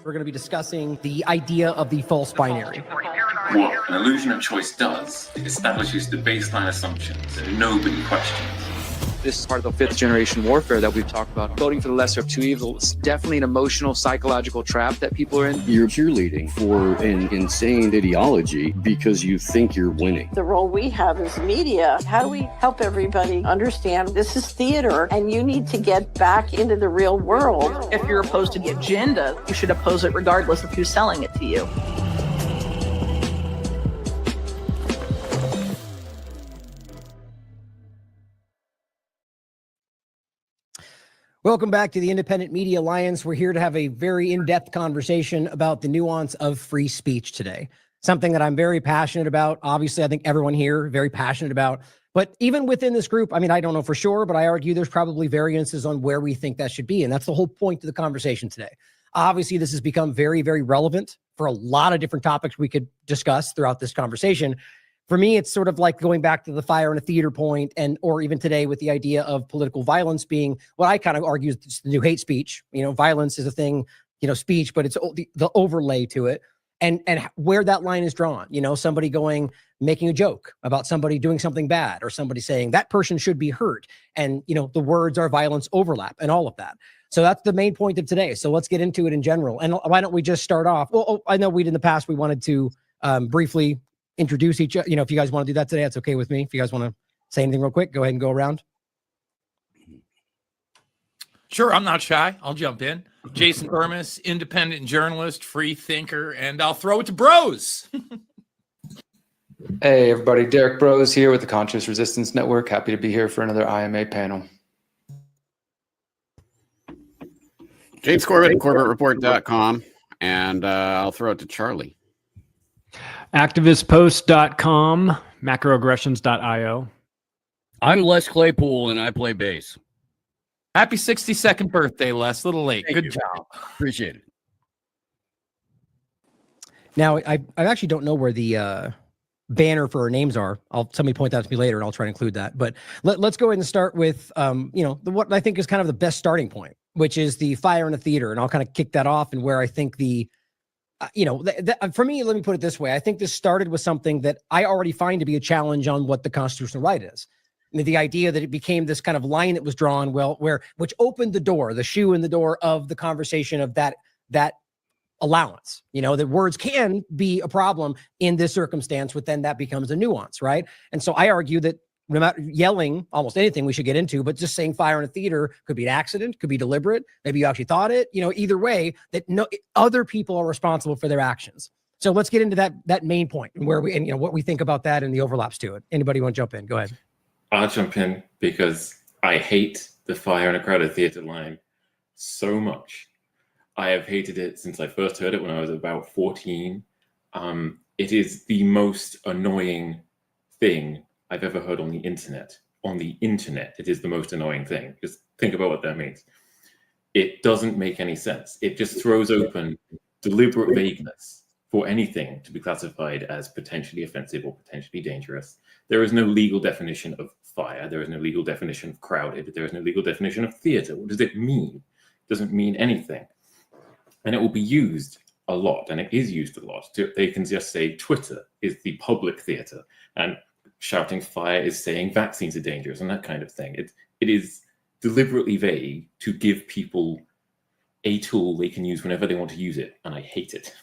We're going to be discussing the idea of the false binary. What an illusion of choice does, it establishes the baseline assumptions that nobody questions. This is part of the fifth generation warfare that we've talked about. Voting for the lesser of two evils is definitely an emotional, psychological trap that people are in. You're cheerleading for an insane ideology because you think you're winning. The role we have as media, how do we help everybody understand this is theater and you need to get back into the real world? If you're opposed to the agenda, you should oppose it regardless of who's selling it to you. Welcome back to the Independent Media Alliance. We're here to have a very in-depth conversation about the nuance of free speech today. Something that I'm very passionate about. Obviously, I think everyone here very passionate about. But even within this group, I mean, I don't know for sure, but I argue there's probably variances on where we think that should be. And that's the whole point of the conversation today. Obviously, this has become very, very relevant for a lot of different topics we could discuss throughout this conversation. For me, it's sort of like going back to the fire in a theater point, or even today with the idea of political violence being what I kind of argue is the new hate speech. You know, violence is a thing, speech, but it's the overlay to it, and where that line is drawn. Somebody making a joke about somebody doing something bad, or somebody saying that person should be hurt, and the words are violence overlap and all of that. So that's the main point of today. So let's get into it in general. And why don't we just start off? Well, I know in the past we wanted to briefly introduce each other. If you guys want to do that today, that's okay with me. If you guys want to say anything real quick, go ahead and go around. Sure, I'm not shy. I'll jump in. Jason Burmis, independent journalist, free thinker, and I'll throw it to Bros. Hey, everybody. Derek Bros here with the Conscious Resistance Network. Happy to be here for another IMA panel. James Corbett, CorbettReport.com, and I'll throw it to Charlie. Activistpost.com, macroaggressions.io. I'm Les Claypool, and I play bass. Happy 62nd birthday, Les. A little late. Good job. Appreciate it. Now, I actually don't know where the banner for our names are. Somebody point that out to me later, and I'll try to include that. But let's go ahead and start with, what I think is kind of the best starting point, which is the fire in a theater. And I'll kind of kick that off, and where I think for me, let me put it this way. I think this started with something that I already find to be a challenge on what the constitutional right is. And the idea that it became this kind of line that was drawn, which opened the door, the shoe in the door of the conversation of that allowance, that words can be a problem in this circumstance, but then that becomes a nuance, right? And so I argue that no matter yelling almost anything we should get into, but just saying fire in a theater could be an accident, could be deliberate. Maybe you actually thought it, either way, that other people are responsible for their actions. So let's get into that main point and what we think about that and the overlaps to it. Anybody want to jump in? Go ahead. I'll jump in because I hate the fire in a crowded theater line so much. I have hated it since I first heard it when I was about 14. It is the most annoying thing I've ever heard on the internet. On the internet, it is the most annoying thing. Just think about what that means. It doesn't make any sense. It just throws open deliberate vagueness for anything to be classified as potentially offensive or potentially dangerous. There is no legal definition of fire. There is no legal definition of crowded. There is no legal definition of theater. What does it mean? It doesn't mean anything. And it will be used a lot, and it is used a lot. They can just say Twitter is the public theater, and shouting fire is saying vaccines are dangerous, and that kind of thing. It is deliberately vague to give people a tool they can use whenever they want to use it, and I hate it.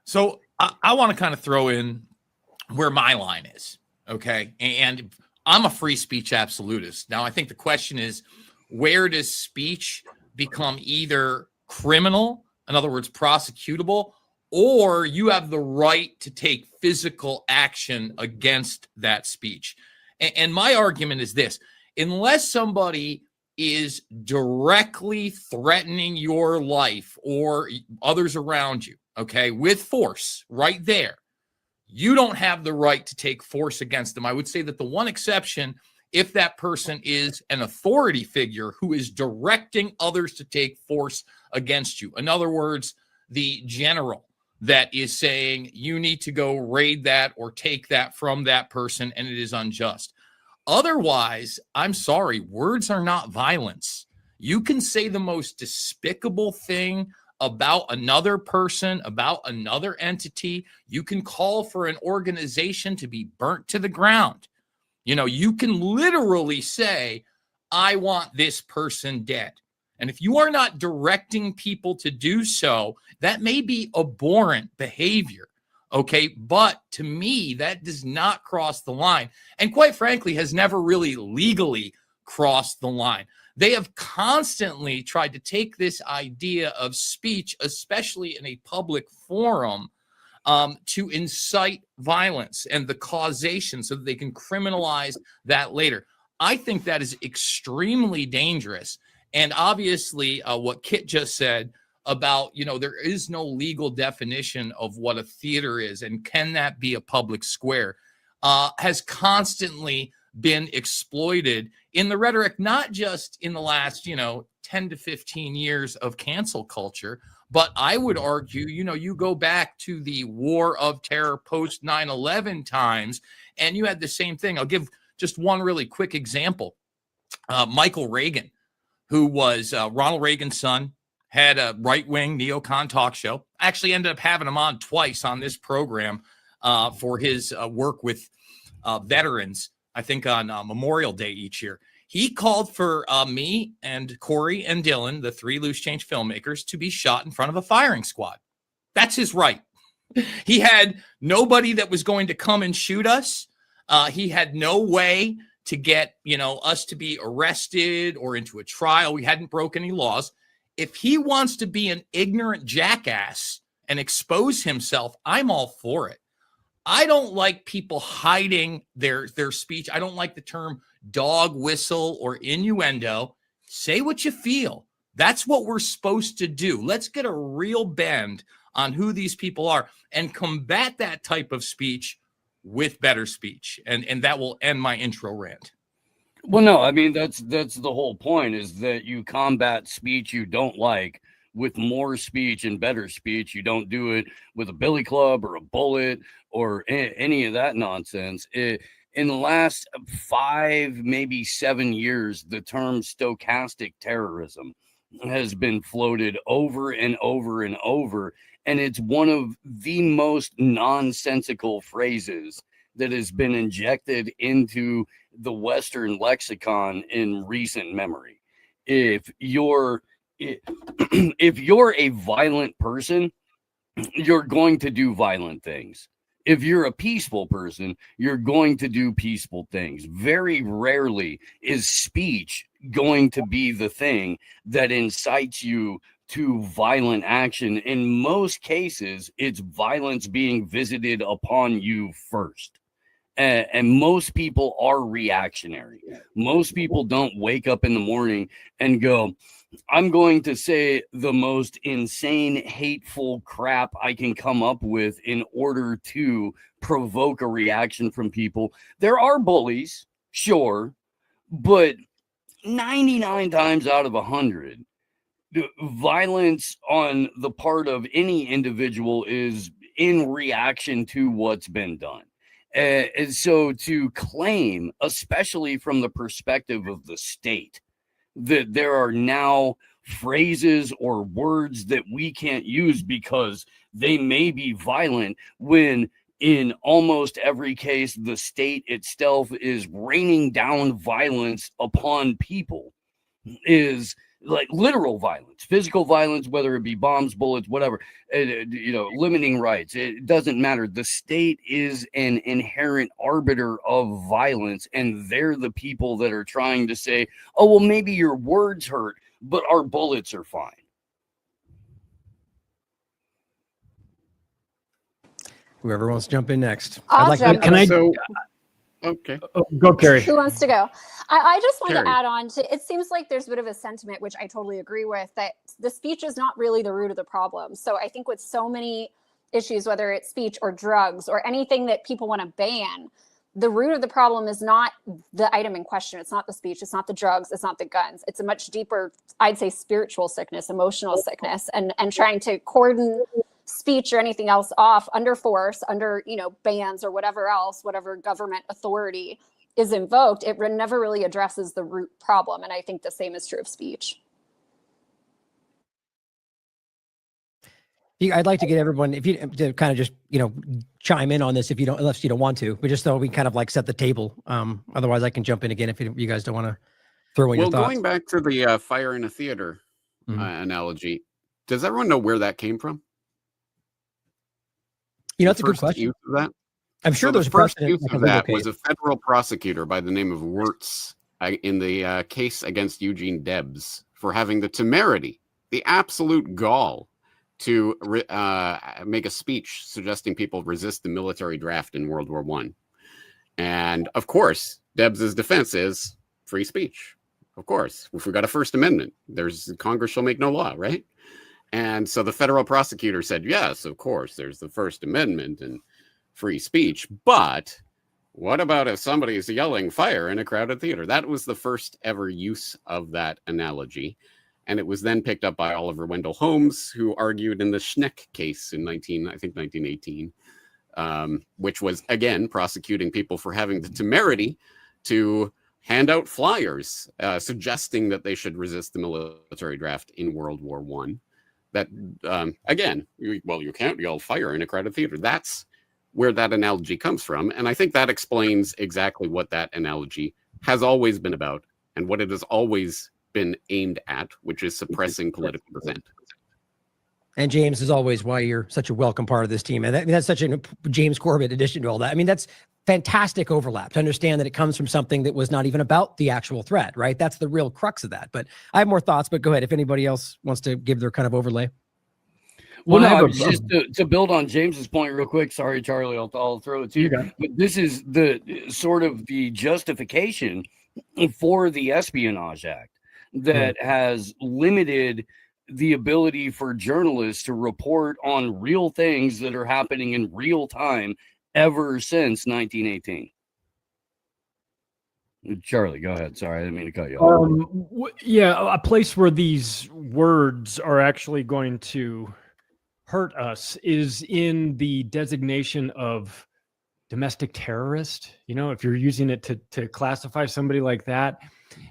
So I want to kind of throw in where my line is, okay? And I'm a free speech absolutist. Now, I think the question is, where does speech become either criminal, in other words, prosecutable, or you have the right to take physical action against that speech? And my argument is this: unless somebody is directly threatening your life or others around you, okay, with force right there, you don't have the right to take force against them. I would say that the one exception, if that person is an authority figure who is directing others to take force against you. In other words, the general that is saying you need to go raid that or take that from that person, and it is unjust. Otherwise, I'm sorry, words are not violence. You can say the most despicable thing about another person, about another entity. You can call for an organization to be burnt to the ground. You know, you can literally say, I want this person dead. And if you are not directing people to do so, that may be abhorrent behavior. Okay. But to me, that does not cross the line. And quite frankly, has never really legally crossed the line. They have constantly tried to take this idea of speech, especially in a public forum, to incite violence and the causation so that they can criminalize that later. I think that is extremely dangerous. And obviously, what Kit just said about, you know, there is no legal definition of what a theater is and can that be a public square, has constantly been exploited in the rhetoric, not just in the last, 10 to 15 years of cancel culture, but I would argue, you go back to the war of terror post 9/11 times, and you had the same thing. I'll give just one really quick example. Michael Reagan, who was Ronald Reagan's son, had a right-wing neocon talk show. Actually ended up having him on twice on this program for his work with veterans, I think on Memorial Day each year. He called for me and Corey and Dylan, the 3 Loose Change filmmakers, to be shot in front of a firing squad. That's his right. He had nobody that was going to come and shoot us. He had no way to get, us to be arrested or into a trial. We hadn't broken any laws. If he wants to be an ignorant jackass and expose himself, I'm all for it. I don't like people hiding their speech. I don't like the term dog whistle or innuendo. Say what you feel. That's what we're supposed to do. Let's get a real bend on who these people are and combat that type of speech with better speech. And that will end my intro rant. Well, no, I mean, that's the whole point, is that you combat speech you don't like with more speech and better speech. You don't do it with a billy club or a bullet or any of that nonsense. In the last 5, maybe 7 years, the term stochastic terrorism has been floated over and over and over. And it's one of the most nonsensical phrases that has been injected into the Western lexicon in recent memory. If you're a violent person, you're going to do violent things. If you're a peaceful person, you're going to do peaceful things. Very rarely is speech going to be the thing that incites you to violent action. In most cases, it's violence being visited upon you first. And most people are reactionary. Most people don't wake up in the morning and go, I'm going to say the most insane, hateful crap I can come up with in order to provoke a reaction from people. There are bullies, sure, but 99 times out of 100, violence on the part of any individual is in reaction to what's been done. And so to claim, especially from the perspective of the state, that there are now phrases or words that we can't use because they may be violent, when in almost every case, the state itself is raining down violence upon people, is like literal violence, physical violence, whether it be bombs, bullets, whatever, limiting rights. It doesn't matter. The state is an inherent arbiter of violence, and they're the people that are trying to say, oh, well, maybe your words hurt, but our bullets are fine. Whoever wants to jump in next. Okay. Go, Carrie. Who wants to go? I just wanted to add on to, it seems like there's a bit of a sentiment, which I totally agree with, that the speech is not really the root of the problem. So I think with so many issues, whether it's speech or drugs or anything that people want to ban, the root of the problem is not the item in question. It's not the speech. It's not the drugs. It's not the guns. It's a much deeper, I'd say, spiritual sickness, emotional sickness, and trying to cordon speech or anything else off under force, under, bans or whatever else, whatever government authority is invoked. It never really addresses the root problem. And I think the same is true of speech. I'd like to get everyone, if you to kind of just, chime in on this if you don't, unless you don't want to, but just so we kind of like set the table. Otherwise I can jump in again if you guys don't want to throw in your thoughts. Going back to the fire in a theater analogy, does everyone know where that came from? That's a good question. Use of that? I'm sure the there's a first precedent. use of that was a federal prosecutor by the name of Wirtz in the case against Eugene Debs for having the temerity, the absolute gall to make a speech suggesting people resist the military draft in World War I. And of course, Debs's defense is free speech. Of course, if we got a First Amendment, Congress shall make no law, right? And so the federal prosecutor said, yes, of course, there's the First Amendment and free speech. But what about if somebody is yelling fire in a crowded theater? That was the first ever use of that analogy. And it was then picked up by Oliver Wendell Holmes, who argued in the Schneck case in 1918, which was, again, prosecuting people for having the temerity to hand out flyers suggesting that they should resist the military draft in World War I. That, again, you can't yell fire in a crowded theater. That's where that analogy comes from. And I think that explains exactly what that analogy has always been about and what it has always been aimed at, which is suppressing political dissent. And James, as always, why you're such a welcome part of this team. And that's such a James Corbett addition to all that. I mean, that's fantastic overlap to understand that it comes from something that was not even about the actual threat, right? That's the real crux of that. But I have more thoughts, but go ahead. If anybody else wants to give their kind of overlay. Well, no, just to build on James's point real quick. Sorry, Charlie, I'll throw it to you. But this is the sort of the justification for the Espionage Act that has limited the ability for journalists to report on real things that are happening in real time ever since 1918. Charlie, go ahead. Sorry, I didn't mean to cut you off. Yeah, a place where these words are actually going to hurt us is in the designation of domestic terrorist. If you're using it to classify somebody like that,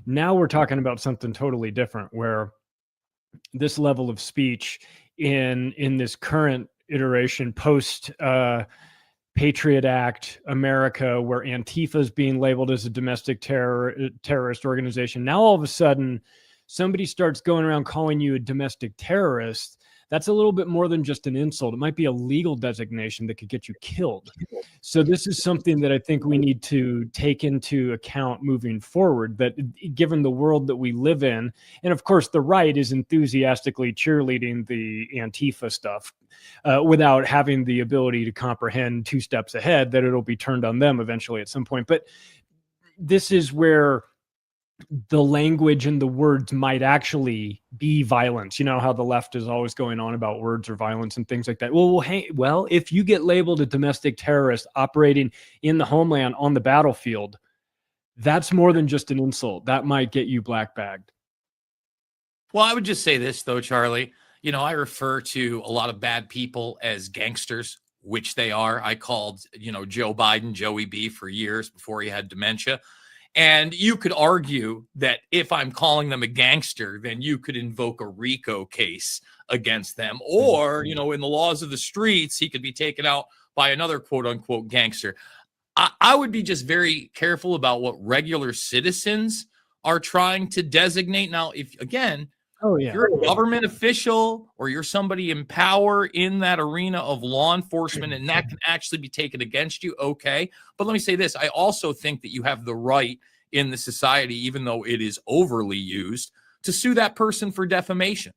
now we're talking about something totally different, where this level of speech in this current iteration post Patriot Act America, where Antifa is being labeled as a domestic terrorist organization. Now all of a sudden somebody starts going around calling you a domestic terrorist. That's a little bit more than just an insult. It might be a legal designation that could get you killed. So this is something that I think we need to take into account moving forward, that given the world that we live in, and of course the right is enthusiastically cheerleading the Antifa stuff without having the ability to comprehend 2 steps ahead that it'll be turned on them eventually at some point. But this is where the language and the words might actually be violence. You know how the left is always going on about words or violence and things like that. Well, if you get labeled a domestic terrorist operating in the homeland on the battlefield, that's more than just an insult. That might get you black bagged. Well, I would just say this though, Charlie. I refer to a lot of bad people as gangsters, which they are. I called, Joe Biden, Joey B, for years before he had dementia. And you could argue that if I'm calling them a gangster, then you could invoke a RICO case against them. Or, in the laws of the streets, he could be taken out by another quote unquote gangster. I would be just very careful about what regular citizens are trying to designate. Now, if you're a government official or you're somebody in power in that arena of law enforcement, and that can actually be taken against you, okay. But let me say this. I also think that you have the right in the society, even though it is overly used, to sue that person for defamation.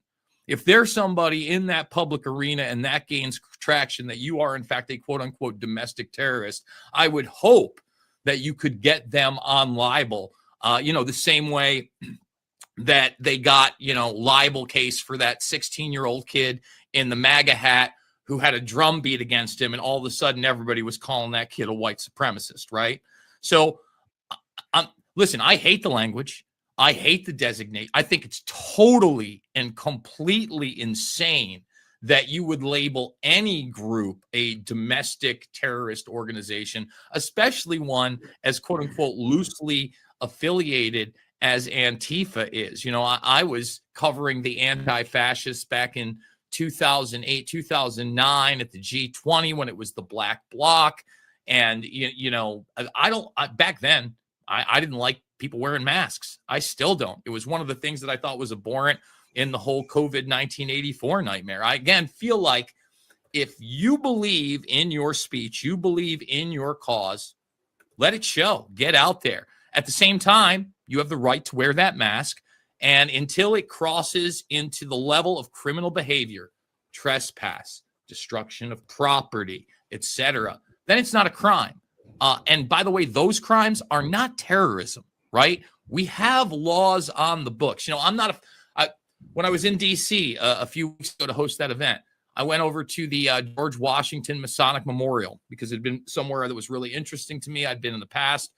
If there's somebody in that public arena and that gains traction that you are, in fact, a quote unquote domestic terrorist, I would hope that you could get them on libel, the same way that they got, libel case for that 16-year-old kid in the MAGA hat who had a drum beat against him, and all of a sudden everybody was calling that kid a white supremacist, right? So, listen, I hate the language. I hate the designate. I think it's totally and completely insane that you would label any group a domestic terrorist organization, especially one as quote unquote loosely affiliated as Antifa is. I was covering the anti-fascists back in 2008, 2009 at the G20 when it was the black bloc. And, back then, I didn't like people wearing masks. I still don't. It was one of the things that I thought was abhorrent in the whole COVID 1984 nightmare. I, again, feel like if you believe in your speech, you believe in your cause, let it show. Get out there. At the same time, you have the right to wear that mask. And until it crosses into the level of criminal behavior, trespass, destruction of property, etc., then it's not a crime. And by the way, those crimes are not terrorism, right? We have laws on the books. When I was in D.C. A few weeks ago to host that event, I went over to the George Washington Masonic Memorial because it had been somewhere that was really interesting to me. I'd been in the past.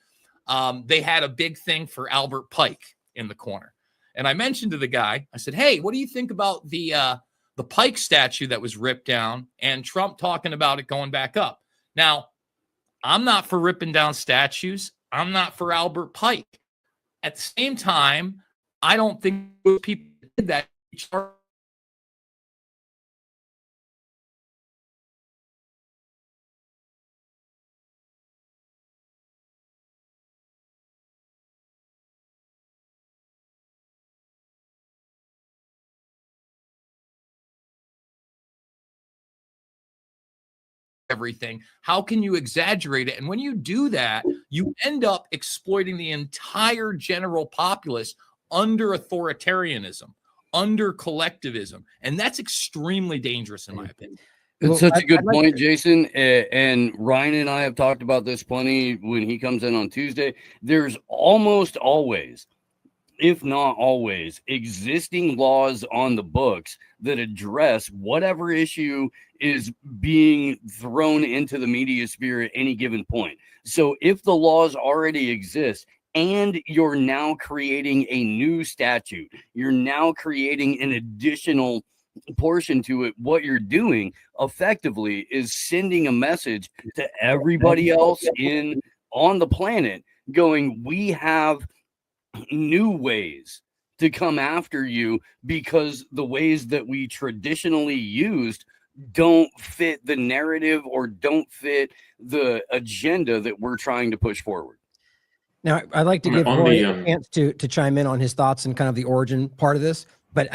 They had a big thing for Albert Pike in the corner. And I mentioned to the guy, I said, hey, what do you think about the Pike statue that was ripped down and Trump talking about it going back up? Now, I'm not for ripping down statues. I'm not for Albert Pike. At the same time, I don't think people did that. Everything. How can you exaggerate it? And when you do that, you end up exploiting the entire general populace under authoritarianism, under collectivism. And that's extremely dangerous, in my opinion. It's such a good point, Jason. And Ryan and I have talked about this plenty when he comes in on Tuesday. There's almost always, if not always, existing laws on the books that address whatever issue is being thrown into the media sphere at any given point. So if the laws already exist and you're now creating a new statute, you're now creating an additional portion to it, what you're doing effectively is sending a message to everybody else on the planet going, we have new ways to come after you because the ways that we traditionally used don't fit the narrative or don't fit the agenda that we're trying to push forward. Now, I'd like to give Roy a chance to chime in on his thoughts and kind of the origin part of this. But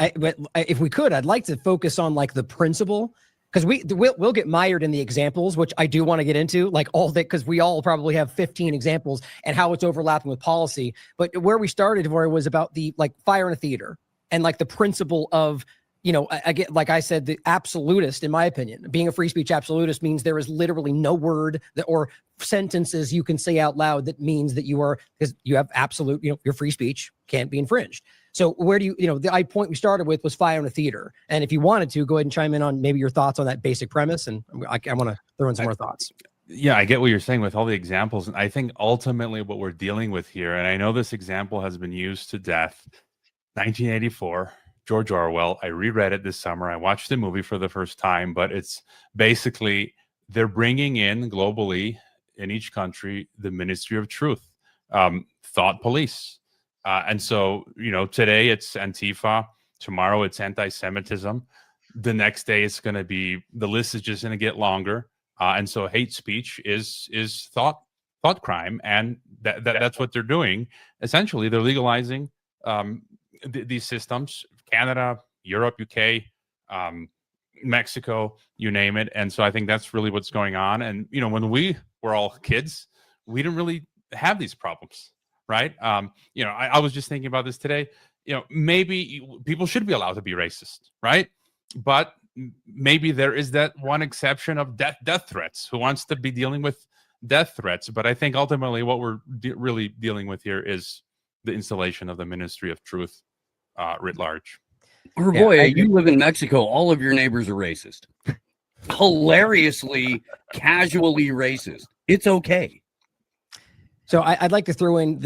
if we could, I'd like to focus on like the principle, because we'll get mired in the examples, which I do want to get into, like all that, because we all probably have 15 examples and how it's overlapping with policy. But where we started, Roy, was about the like fire in a theater and like the principle of, again, like I said, the absolutist, in my opinion, being a free speech absolutist means there is literally no word or sentences you can say out loud that means that you are, because you have absolute, your free speech can't be infringed. So where do the point we started with was fire in a theater. And if you wanted to, go ahead and chime in on maybe your thoughts on that basic premise. And I want to throw in some more thoughts. Yeah, I get what you're saying with all the examples. And I think ultimately what we're dealing with here, and I know this example has been used to death, 1984, George Orwell. I reread it this summer. I watched the movie for the first time, but it's basically they're bringing in globally in each country the Ministry of Truth, thought police. And so, today it's Antifa, tomorrow it's anti-Semitism. The next day it's going to be, the list is just going to get longer. And so hate speech is thought crime. And that's what they're doing. Essentially, they're legalizing these systems, Canada, Europe, UK, Mexico, you name it. And so I think that's really what's going on. And, when we were all kids, we didn't really have these problems. Right. I was just thinking about this today. Maybe people should be allowed to be racist. Right. But maybe there is that one exception of death threats. Who wants to be dealing with death threats? But I think ultimately what we're really dealing with here is the installation of the Ministry of Truth writ large. Boy, you live in Mexico. All of your neighbors are racist. Hilariously, casually racist. It's okay. So I'd like to throw in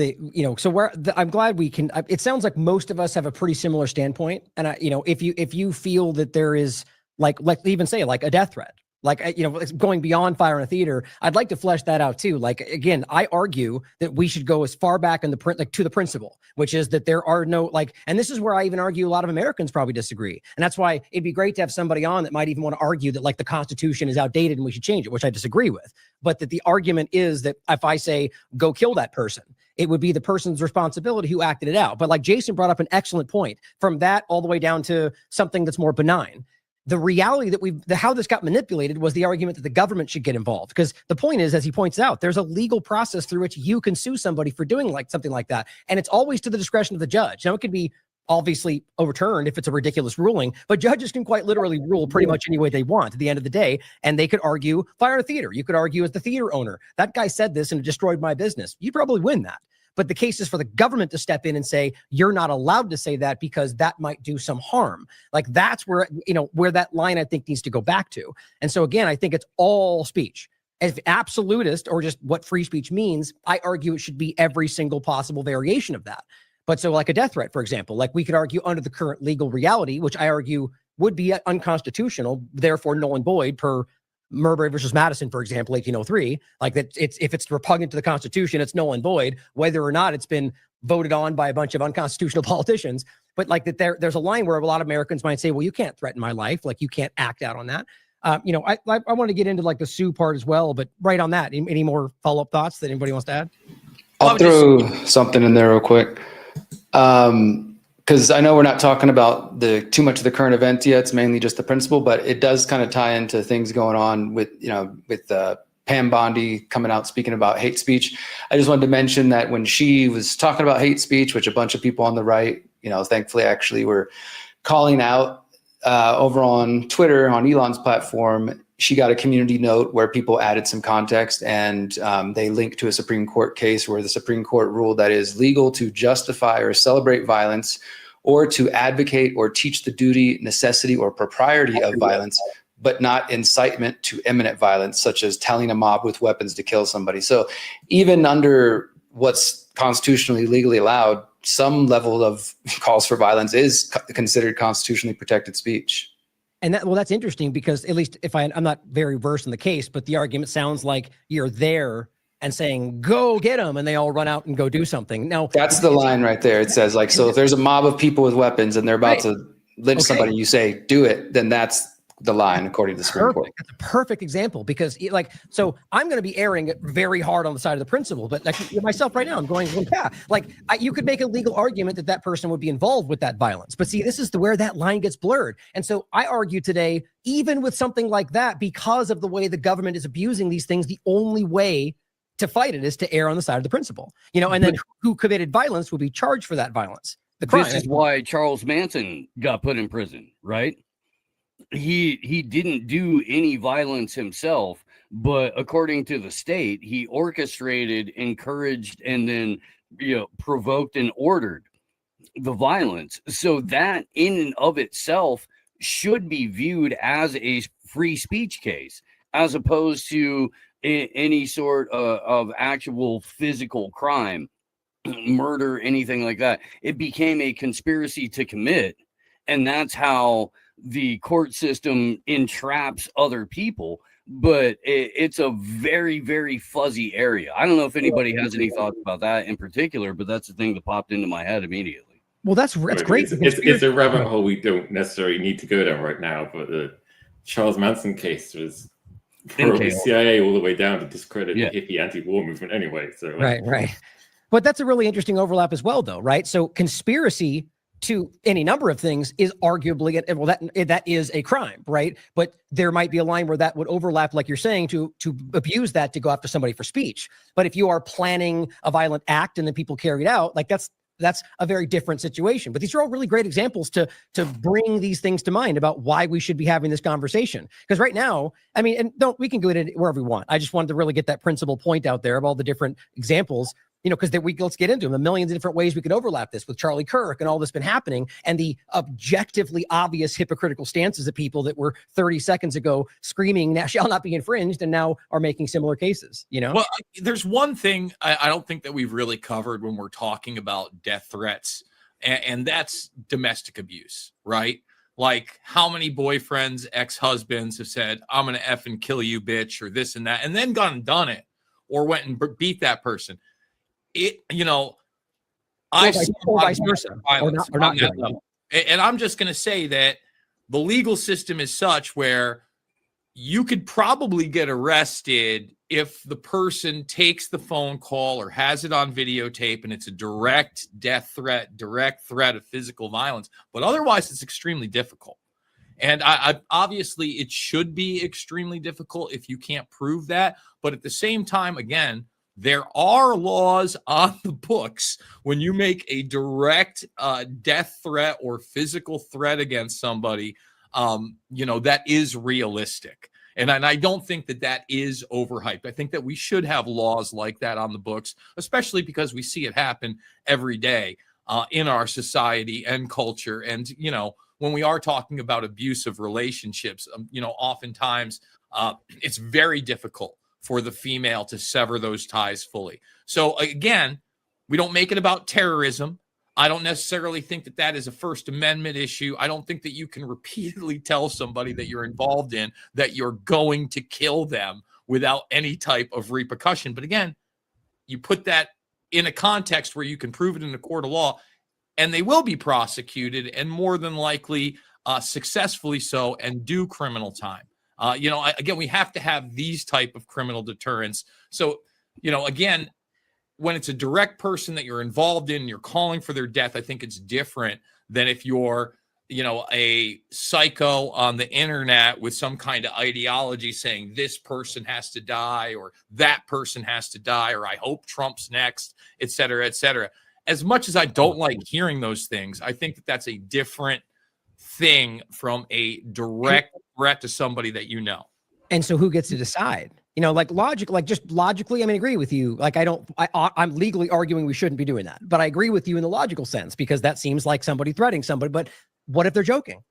I'm glad we can. It sounds like most of us have a pretty similar standpoint, and if you feel that there is like even say like a death threat, Like, you know, going beyond fire in a theater, I'd like to flesh that out too. Like, again, I argue that we should go as far back in the print, like to the principle, which is that there are no, like, and this is where I even argue a lot of Americans probably disagree. And that's why it'd be great to have somebody on that might even want to argue that like the Constitution is outdated and we should change it, which I disagree with. But that the argument is that if I say, go kill that person, it would be the person's responsibility who acted it out. But like Jason brought up an excellent point, from that all the way down to something that's more benign. The reality that how this got manipulated was the argument that the government should get involved. Because the point is, as he points out, there's a legal process through which you can sue somebody for doing like something like that. And it's always to the discretion of the judge. Now, it could be obviously overturned if it's a ridiculous ruling, but judges can quite literally rule pretty much any way they want at the end of the day. And they could argue fire in a theater. You could argue as the theater owner, that guy said this and it destroyed my business. You probably win that. But the case is for the government to step in and say, you're not allowed to say that because that might do some harm. Like that's where, you know, where that line I think needs to go back to. And so again, I think it's all speech. As absolutist or just what free speech means, I argue it should be every single possible variation of that. But so like a death threat, for example, like we could argue under the current legal reality, which I argue would be unconstitutional, therefore null and void per Marbury versus Madison, for example, 1803, like that if it's repugnant to the Constitution, it's null and void, whether or not it's been voted on by a bunch of unconstitutional politicians. But like that there's a line where a lot of Americans might say, well, you can't threaten my life. Like you can't act out on that. You know, I want to get into like the sue part as well, but right on that, any more follow-up thoughts that anybody wants to add? I'll throw something in there real quick. Because I know we're not talking about too much of the current event yet. It's mainly just the principle, but it does kind of tie into things going on with, you know, with Pam Bondi coming out speaking about hate speech. I just wanted to mention that when she was talking about hate speech, which a bunch of people on the right, you know, thankfully actually were calling out over on Twitter, on Elon's platform, she got a community note where people added some context and they linked to a Supreme Court case where the Supreme Court ruled that it is legal to justify or celebrate violence or to advocate or teach the duty, necessity, or propriety of violence, but not incitement to imminent violence, such as telling a mob with weapons to kill somebody. So even under what's constitutionally legally allowed, some level of calls for violence is considered constitutionally protected speech. And that's interesting because at least if I'm not very versed in the case, but the argument sounds like you're there and saying, go get them. And they all run out and go do something. Now that's the line right there. It says like, so if there's a mob of people with weapons and they're about to lynch somebody, you say, do it. Then that's the line according to the Supreme Court. That's a perfect example because like, so I'm going to be erring very hard on the side of the principle, but like myself right now, I'm going, well, yeah, like you could make a legal argument that that person would be involved with that violence. But see, this is where that line gets blurred. And so I argue today, even with something like that, because of the way the government is abusing these things, the only way to fight it is to err on the side of the principle, you know, and then who committed violence will be charged for that violence. The crime. This is why Charles Manson got put in prison, right? He didn't do any violence himself, but according to the state, he orchestrated, encouraged, and then, you know, provoked and ordered the violence. So that in and of itself should be viewed as a free speech case, as opposed to any sort of actual physical crime, murder, anything like that. It became a conspiracy to commit, and that's how the court system entraps other people. But it's a very, very fuzzy area. I don't know if anybody has any thoughts about that in particular, but that's the thing that popped into my head immediately. Well, that's great. It's a rabbit hole we don't necessarily need to go down right now, but the Charles Manson case was probably CIA all the way down to discredit the hippie anti-war movement anyway. So right. But that's a really interesting overlap as well, though, right? So conspiracy to any number of things is arguably, well, that is a crime, right? But there might be a line where that would overlap, like you're saying, to abuse that to go after somebody for speech. But if you are planning a violent act and then people carry it out, like that's a very different situation. But these are all really great examples to bring these things to mind about why we should be having this conversation. Because right now, I mean, and we can go to wherever we want. I just wanted to really get that principal point out there of all the different examples, you know, because let's get into them. The millions of different ways we could overlap this with Charlie Kirk and all this been happening, and the objectively obvious hypocritical stances of people that were 30 seconds ago screaming "Now shall not be infringed" and now are making similar cases. You know, well, there's one thing I don't think that we've really covered when we're talking about death threats, and that's domestic abuse, right? like how many boyfriends, ex-husbands have said, I'm going to effing kill you, bitch, or this and that, and then gone and done it, or went and beat that person. It, you know, I've seen vice versa, violence or not on that level. And I'm just going to say that the legal system is such where you could probably get arrested if the person takes the phone call or has it on videotape and it's a direct death threat, direct threat of physical violence. But otherwise, it's extremely difficult. And I obviously, it should be extremely difficult if you can't prove that. But at the same time, again, there are laws on the books when you make a direct death threat or physical threat against somebody, you know, that is realistic. And I don't think that that is overhyped. I think that we should have laws like that on the books, especially because we see it happen every day in our society and culture. And, you know, when we are talking about abusive relationships, you know, oftentimes it's very difficult for the female to sever those ties fully. So again, we don't make it about terrorism. I don't necessarily think that that is a First Amendment issue. I don't think that you can repeatedly tell somebody that you're involved in that you're going to kill them without any type of repercussion. But again, you put that in a context where you can prove it in a court of law, and they will be prosecuted, and more than likely successfully so, and do criminal time. You know, again, we have to have these type of criminal deterrents. So, you know, again, when it's a direct person that you're involved in, you're calling for their death, I think it's different than if you're, you know, a psycho on the internet with some kind of ideology saying this person has to die or that person has to die or I hope Trump's next, et cetera, et cetera. As much as I don't like hearing those things, I think that that's a different thing from a direct threat to somebody that you know. And so who gets to decide? You know, like just logically, I mean, I agree with you. Like, I'm legally arguing we shouldn't be doing that, but I agree with you in the logical sense, because that seems like somebody threatening somebody. But what if they're joking?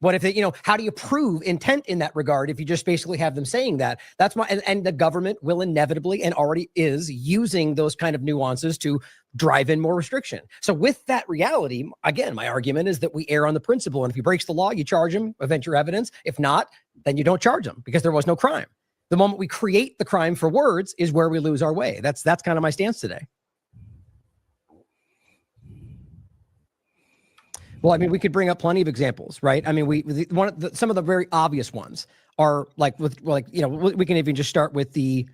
What if they, you know, how do you prove intent in that regard if you just basically have them saying that? That's my, and the government will inevitably and already is using those kind of nuances to drive in more restriction. So with that reality, again, my argument is that we err on the principle. And if he breaks the law, you charge him, event your evidence. If not, then you don't charge him because there was no crime. The moment we create the crime for words is where we lose our way. That's kind of my stance today. Well, I mean, we could bring up plenty of examples, right? I mean, some of the very obvious ones are like you know, we can even just start with the.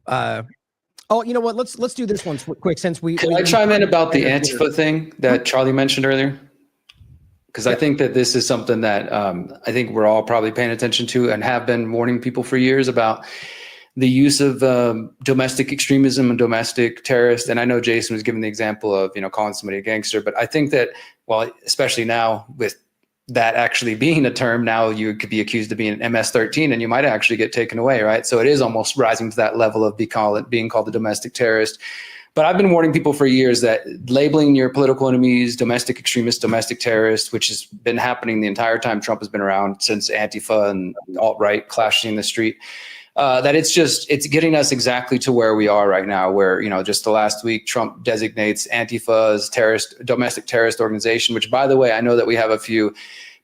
Oh, you know what? Let's do this one quick since we. Can I chime in about the Antifa thing that Charlie mentioned earlier? Because I think that this is something that I think we're all probably paying attention to and have been warning people for years about the use of domestic extremism and domestic terrorists. And I know Jason was giving the example of, you know, calling somebody a gangster, but I think that, well, especially now with that actually being a term, now you could be accused of being an MS-13 and you might actually get taken away, right? So it is almost rising to that level of being called a domestic terrorist. But I've been warning people for years that labeling your political enemies domestic extremists, domestic terrorists, which has been happening the entire time Trump has been around, since Antifa and alt-right clashing in the street, that it's getting us exactly to where we are right now, where, you know, just the last week, Trump designates Antifa as domestic terrorist organization, which, by the way, I know that we have a few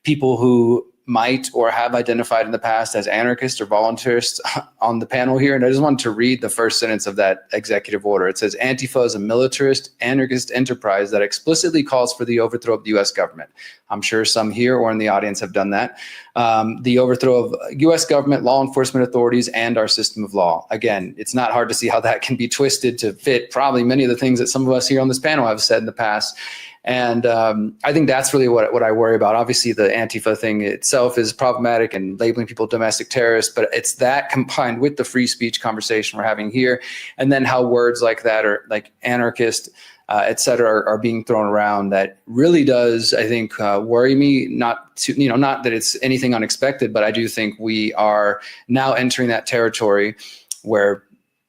people who might or have identified in the past as anarchists or voluntarists on the panel here. And I just wanted to read the first sentence of that executive order. It says, Antifa is a militarist, anarchist enterprise that explicitly calls for the overthrow of the U.S. government. I'm sure some here or in the audience have done that. The overthrow of U.S. government, law enforcement authorities, and our system of law. Again, it's not hard to see how that can be twisted to fit probably many of the things that some of us here on this panel have said in the past. And I think that's really what I worry about. Obviously, the Antifa thing itself is problematic and labeling people domestic terrorists, but it's that combined with the free speech conversation we're having here, and then how words like that are like anarchist, et cetera, are being thrown around that really does, I think, worry me. Not that it's anything unexpected, but I do think we are now entering that territory where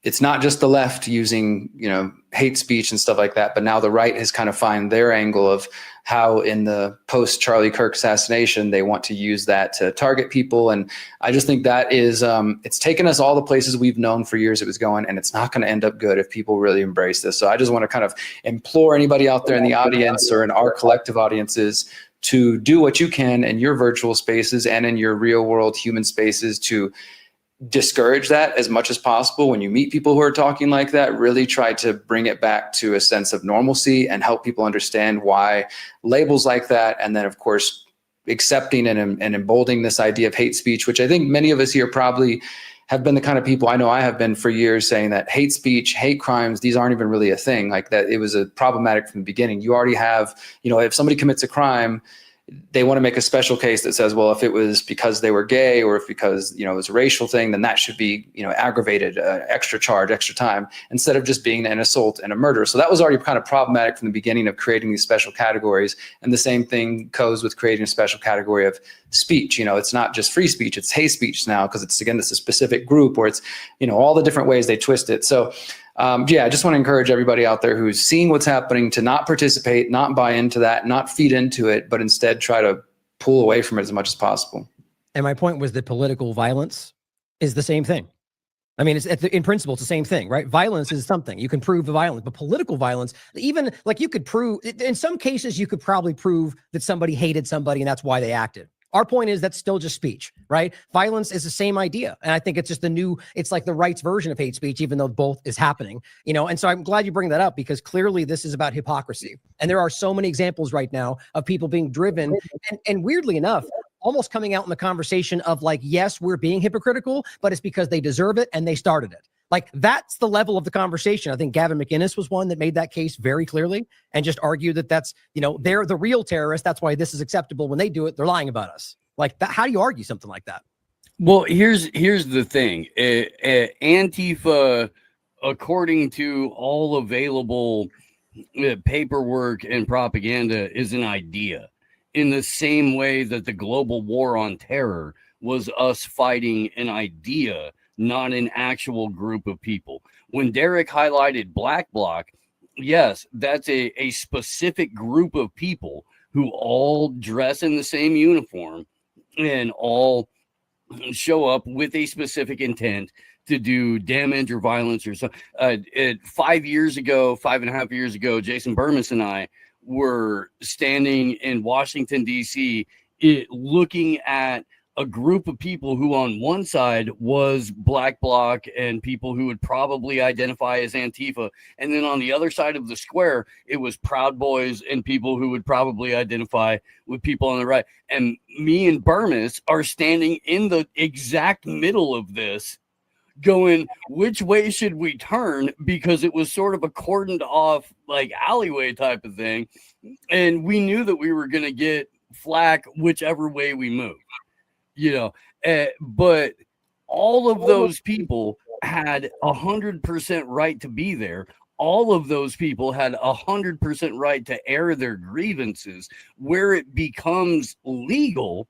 it's not just the left using, you know, hate speech and stuff like that, but now the right has kind of find their angle of how in the post Charlie Kirk assassination, they want to use that to target people. And I just think that is, it's taken us all the places we've known for years it was going, and it's not going to end up good if people really embrace this. So I just want to kind of implore anybody out there in the audience or in our collective audiences to do what you can in your virtual spaces and in your real world human spaces to discourage that as much as possible. When you meet people who are talking like that, really try to bring it back to a sense of normalcy and help people understand why labels like that. And then, of course, accepting and emboldening this idea of hate speech, which I think many of us here probably have been the kind of people, I know I have been for years, saying that hate speech, hate crimes, these aren't even really a thing. Like that, it was a problematic from the beginning. You already have, if somebody commits a crime, they want to make a special case that says, well, if it was because they were gay or if because, it was a racial thing, then that should be, aggravated, extra charge, extra time, instead of just being an assault and a murder. So that was already kind of problematic from the beginning of creating these special categories. And the same thing goes with creating a special category of speech. It's not just free speech, it's hate speech now, because it's, again, this is a specific group, or it's, all the different ways they twist it. So I just want to encourage everybody out there who's seeing what's happening to not participate, not buy into that, not feed into it, but instead try to pull away from it as much as possible. And my point was that political violence is the same thing. I mean, in principle, it's the same thing, right? Violence is something. You can prove the violence, but political violence, even like you could prove, in some cases, you could probably prove that somebody hated somebody and that's why they acted. Our point is that's still just speech, right? Violence is the same idea. And I think it's just it's like the right's version of hate speech, even though both is happening, And so I'm glad you bring that up, because clearly this is about hypocrisy. And there are so many examples right now of people being driven and weirdly enough, almost coming out in the conversation of like, yes, we're being hypocritical, but it's because they deserve it and they started it. Like, that's the level of the conversation. I think Gavin McInnes was one that made that case very clearly and just argued that that's, they're the real terrorists. That's why this is acceptable. When they do it, they're lying about us. Like that. How do you argue something like that? Well, here's the thing. Antifa, according to all available paperwork and propaganda, is an idea, in the same way that the global war on terror was us fighting an idea, not an actual group of people. When Derek highlighted Black Bloc, yes, that's a specific group of people who all dress in the same uniform and all show up with a specific intent to do damage or violence or something. 5.5 years ago, Jason Burmis and I were standing in Washington, D.C., looking at a group of people who on one side was Black Bloc and people who would probably identify as Antifa. And then on the other side of the square, it was Proud Boys and people who would probably identify with people on the right. And me and Burmis are standing in the exact middle of this, going, which way should we turn? Because it was sort of a cordoned off like alleyway type of thing. And we knew that we were going to get flack whichever way we moved. But all of those people had 100% right to be there. All of those people had 100% right to air their grievances. Where it becomes legal,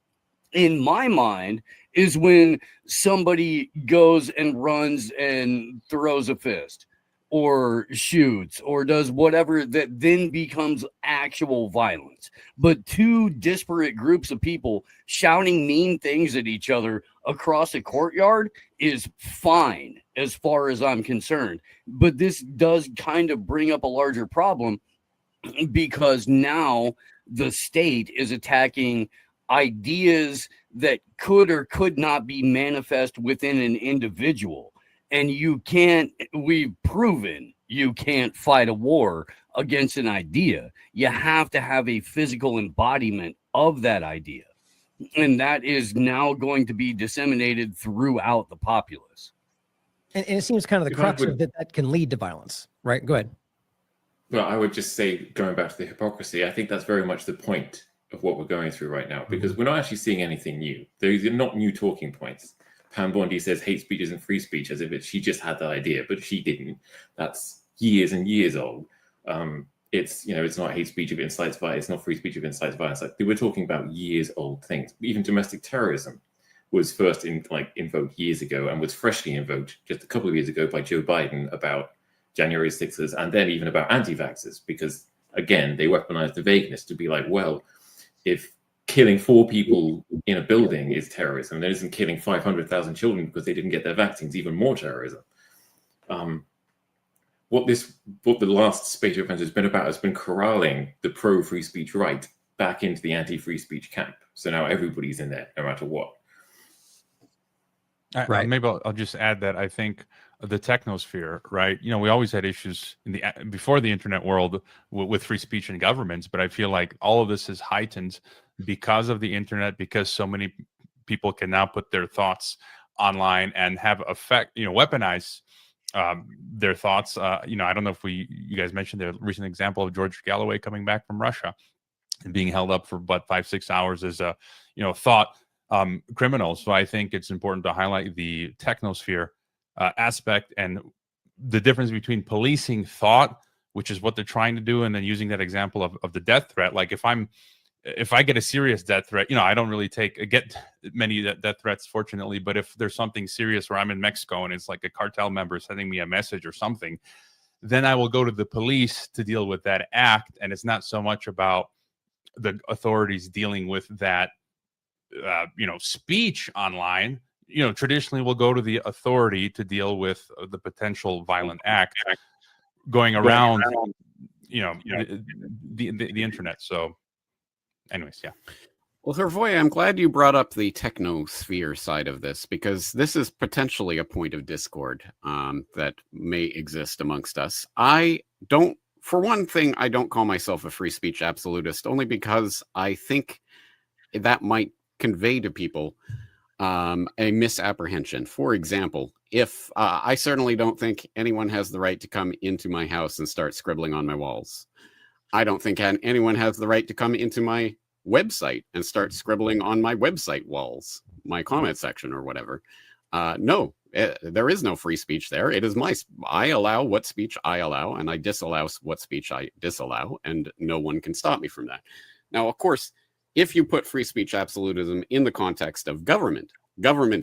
in my mind, is when somebody goes and runs and throws a fist or shoots or does whatever that then becomes actual violence. But two disparate groups of people shouting mean things at each other across a courtyard is fine as far as I'm concerned. But this does kind of bring up a larger problem, because now the state is attacking ideas that could or could not be manifest within an individual. And we've proven you can't fight a war against an idea. You have to have a physical embodiment of that idea. And that is now going to be disseminated throughout the populace. And it seems kind of the crux of that can lead to violence, right? Go ahead. Well, I would just say, going back to the hypocrisy, I think that's very much the point of what we're going through right now, because we're not actually seeing anything new. These are not new talking points. Pam Bondi says hate speech isn't free speech, as if she just had the idea, but she didn't. That's years and years old. It's not hate speech if it incites violence. It's not free speech if it incites violence. Like, we're talking about years old things. Even domestic terrorism was first invoked years ago and was freshly invoked just a couple of years ago by Joe Biden about January 6th, and then even about anti-vaxxers, because again, they weaponized the vagueness to be like, well, if killing 4 people in a building is terrorism, then isn't killing 500,000 children because they didn't get their vaccines even more terrorism? What the last spate of events has been about has been corralling the pro-free speech right back into the anti-free speech camp. So now everybody's in there, no matter what. Right. Maybe I'll just add that I think the technosphere, right? You know, we always had issues in the before the internet world with free speech and governments, but I feel like all of this is heightened because of the internet, because so many people can now put their thoughts online and have effect, you know, weaponize their thoughts. You know, I don't know if you guys mentioned the recent example of George Galloway coming back from Russia and being held up for about 5-6 hours as a, you know, thought criminal. So I think it's important to highlight the technosphere aspect and the difference between policing thought, which is what they're trying to do, and then using that example of the death threat. Like if I get a serious death threat, you know, I don't really get many death threats, fortunately, but if there's something serious where I'm in Mexico and it's like a cartel member sending me a message or something, then I will go to the police to deal with that act. And it's not so much about the authorities dealing with that, you know, speech online. You know, traditionally we'll go to the authority to deal with the potential violent act going around, you know, the internet. So anyways, yeah. Well, Hervoy, I'm glad you brought up the technosphere side of this, because this is potentially a point of discord that may exist amongst us. For one thing, I don't call myself a free speech absolutist, only because I think that might convey to people a misapprehension. For example, if I certainly don't think anyone has the right to come into my house and start scribbling on my walls. I don't think anyone has the right to come into my website and start scribbling on my website walls, my comment section or whatever. No, there is no free speech there. It is I allow what speech I allow, and I disallow what speech I disallow, and no one can stop me from that. Now, of course, if you put free speech absolutism in the context of government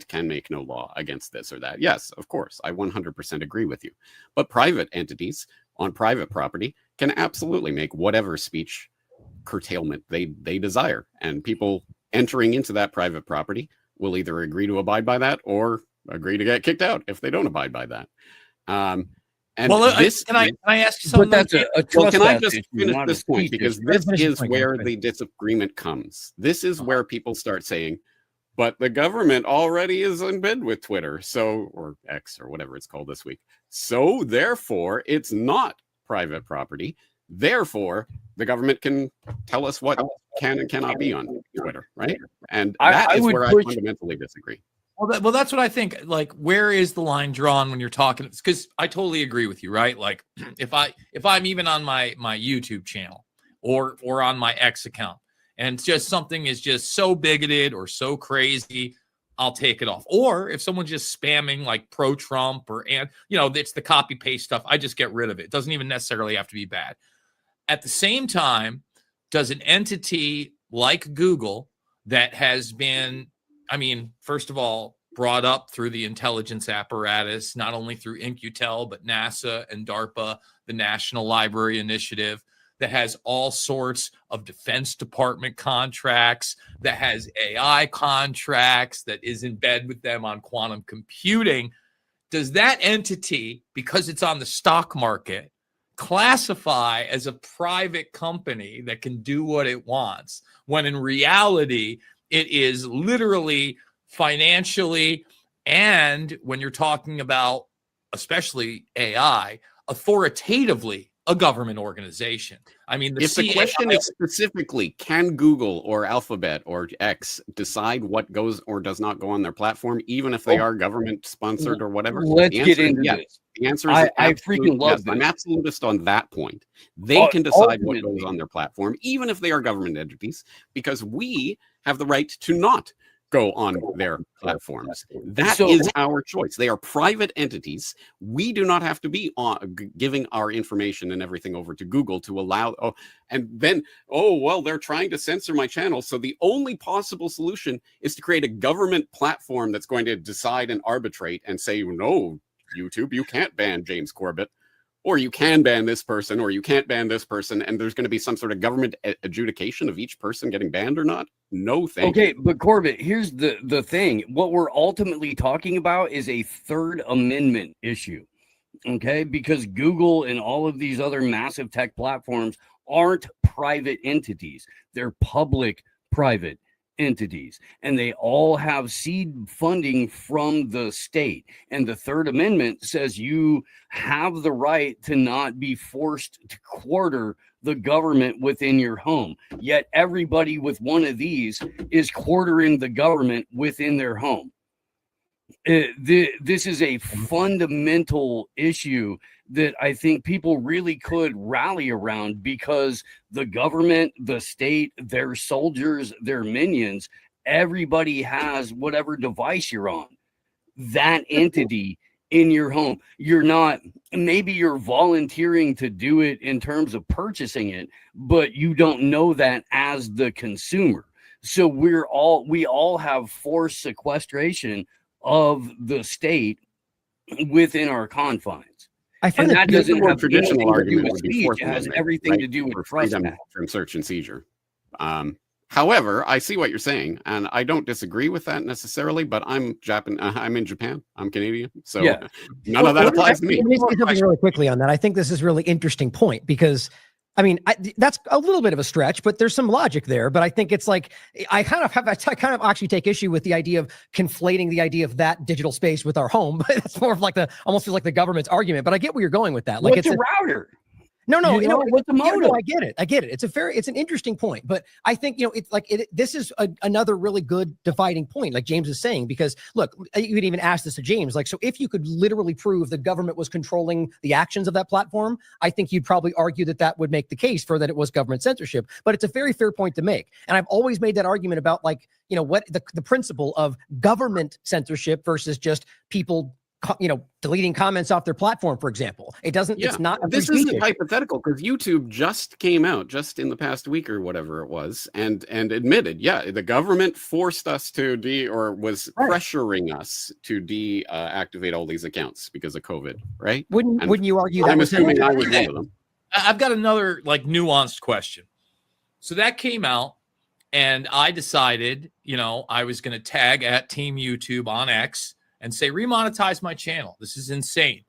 can make no law against this or that. Yes, of course, I 100% agree with you. But private entities on private property can absolutely make whatever speech curtailment they desire. And people entering into that private property will either agree to abide by that or agree to get kicked out if they don't abide by that. And well, can I ask you something? But that's a well, can I trespass just issue, finish not a this point? speech Because issue. this is where the disagreement comes. This is where people start saying, but the government already is in bed with Twitter, so, or X or whatever it's called this week. So therefore, it's not private property. Therefore, the government can tell us what can and cannot be on Twitter, right? And that is where I fundamentally disagree. Well, that's what I think. Like, where is the line drawn when you're talking? Because I totally agree with you, right? Like, if I'm even on my YouTube channel or on my X account, and it's just something is just so bigoted or so crazy, I'll take it off. Or if someone's just spamming like pro-Trump and you know, it's the copy paste stuff, I just get rid of it. It doesn't even necessarily have to be bad. At the same time, does an entity like Google that has been, I mean, first of all, brought up through the intelligence apparatus, not only through InQtel, but NASA and DARPA, the National Library Initiative, that has all sorts of Defense Department contracts, that has AI contracts, that is in bed with them on quantum computing. Does that entity, because it's on the stock market, classify as a private company that can do what it wants, when in reality, it is literally financially, and when you're talking about, especially AI, authoritatively, a government organization? I mean, the question is specifically, can Google or Alphabet or X decide what goes or does not go on their platform, even if they are government sponsored or whatever? Let's get into this. The answer is I freaking love this. I'm absolutist on that point. They can decide what goes on their platform, even if they are government entities, because we have the right to not go on their platforms. That is our choice. They are private entities. We do not have to be giving our information and everything over to Google to allow, well, they're trying to censor my channel. So the only possible solution is to create a government platform that's going to decide and arbitrate and say, no, YouTube, you can't ban James Corbett, or you can ban this person, or you can't ban this person, and there's going to be some sort of government adjudication of each person getting banned or not. No, thank you. Okay, but Corbett, here's the thing. What we're ultimately talking about is a Third Amendment issue, okay? Because Google and all of these other massive tech platforms aren't private entities. They're public private entities, and they all have seed funding from the state. And the Third Amendment says you have the right to not be forced to quarter the government within your home. Yet everybody with one of these is quartering the government within their home. This is a fundamental issue that I think people really could rally around, because the government, the state, their soldiers, their minions, everybody has whatever device you're on, that entity in your home. You're not, maybe you're volunteering to do it in terms of purchasing it, but you don't know that as the consumer. So we all have forced sequestration of the state within our confines. I find and that doesn't have traditional argument with speech. It has everything to do with freedom from search and seizure. However, I see what you're saying, and I don't disagree with that necessarily. But I'm in Japan. I'm Canadian, so none of that applies to me. Let me say something really quickly on that. I think this is a really interesting point, because I mean, that's a little bit of a stretch, but there's some logic there. But I think it's like, I kind of actually take issue with the idea of conflating the idea of that digital space with our home. But it's more of like almost feels like the government's argument. But I get where you're going with that. Like, it's a router. No, what's the motive? No, I get it. It's an interesting point, but I think, it's like, this is another really good dividing point, like James is saying, because look, you could even ask this to James, like, so if you could literally prove the government was controlling the actions of that platform, I think you'd probably argue that would make the case for that it was government censorship. But it's a very fair point to make. And I've always made that argument about, like, what the principle of government censorship versus just people deleting comments off their platform, for example. It's not. This isn't hypothetical, because YouTube just came out just in the past week or whatever it was, and admitted, the government forced us to was pressuring us to deactivate all these accounts because of COVID, right? Wouldn't you argue that? I'm assuming I was one of them. I've got another nuanced question. So that came out, and I decided, I was going to tag at Team YouTube on X and say, remonetize my channel. This is insane.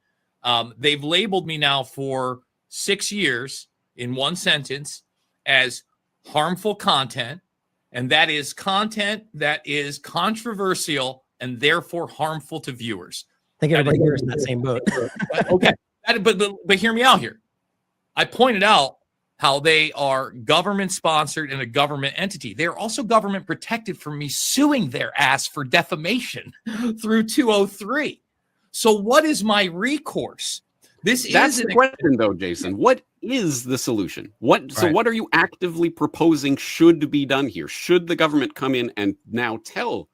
They've labeled me now for 6 years in one sentence as harmful content, and that is content that is controversial and therefore harmful to viewers. I think everybody here is in that same boat. Okay, but hear me out here. I pointed out how they are government sponsored and a government entity. They're also government protected from me suing their ass for defamation through 203. So what is my recourse? That's the question, though, Jason. What is the solution? So what are you actively proposing should be done here? Should the government come in and now tell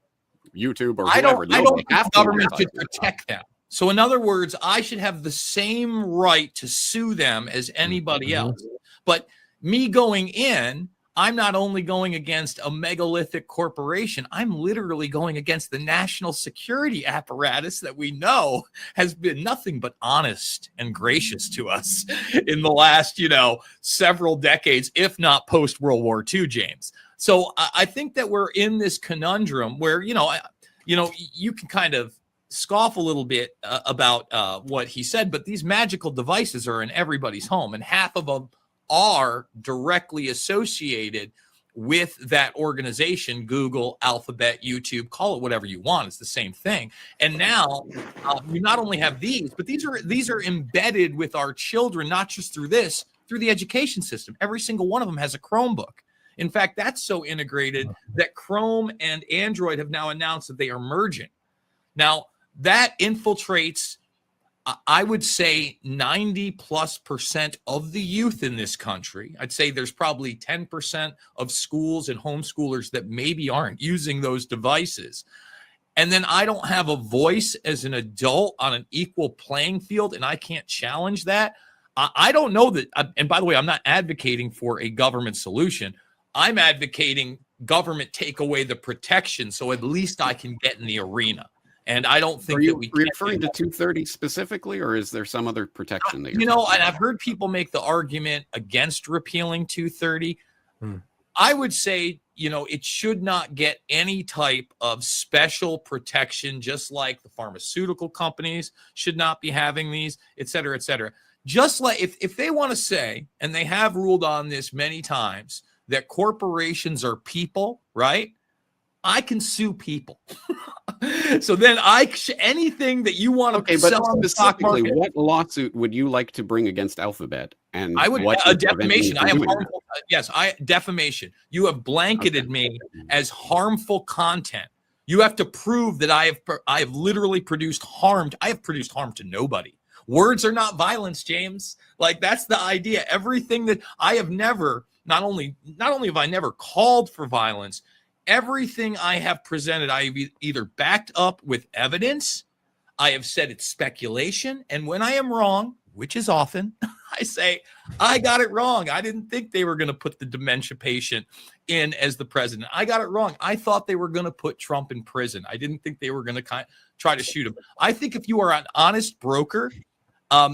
YouTube or whoever? I don't think the government should protect them. So in other words, I should have the same right to sue them as anybody else. But me going in, I'm not only going against a megalithic corporation, I'm literally going against the national security apparatus that we know has been nothing but honest and gracious to us in the last, several decades, if not post World War II, James. So I think that we're in this conundrum where, you can kind of scoff a little bit about what he said, but these magical devices are in everybody's home, and half of them are directly associated with that organization. Google, Alphabet, YouTube, call it whatever you want, it's the same thing. And now you not only have these, but these are embedded with our children, not just through the education system. Every single one of them has a Chromebook. In fact, that's so integrated that Chrome and Android have now announced that they are merging. Now that infiltrates, I would say, 90+% of the youth in this country. I'd say there's probably 10% of schools and homeschoolers that maybe aren't using those devices. And then I don't have a voice as an adult on an equal playing field, and I can't challenge that. I don't know that. And by the way, I'm not advocating for a government solution. I'm advocating government take away the protection so at least I can get in the arena. And I don't think that we are referring to 230 specifically, or is there some other protection that and I've heard people make the argument against repealing 230. I would say, it should not get any type of special protection, just like the pharmaceutical companies should not be having these, et cetera, et cetera. just like if they want to say, and they have ruled on this many times, that corporations are people, right? I can sue people. So then anything that you want to but sell on the stock specifically, market, what lawsuit would you like to bring against Alphabet? And I would what a is preventing you defamation. from I am doing harmful. Yes, defamation. You have blanketed me as harmful content. You have to prove that I have literally produced harm. I have produced harm to nobody. Words are not violence, James. Like, that's the idea. Everything that I have never, not only have I never called for violence, everything I have presented, I have either backed up with evidence, I have said it's speculation, and when I am wrong, which is often, I say, I got it wrong. I didn't think they were going to put the dementia patient in as the president. I got it wrong. I thought they were going to put Trump in prison. I didn't think they were going to try to shoot him. I think if you are an honest broker,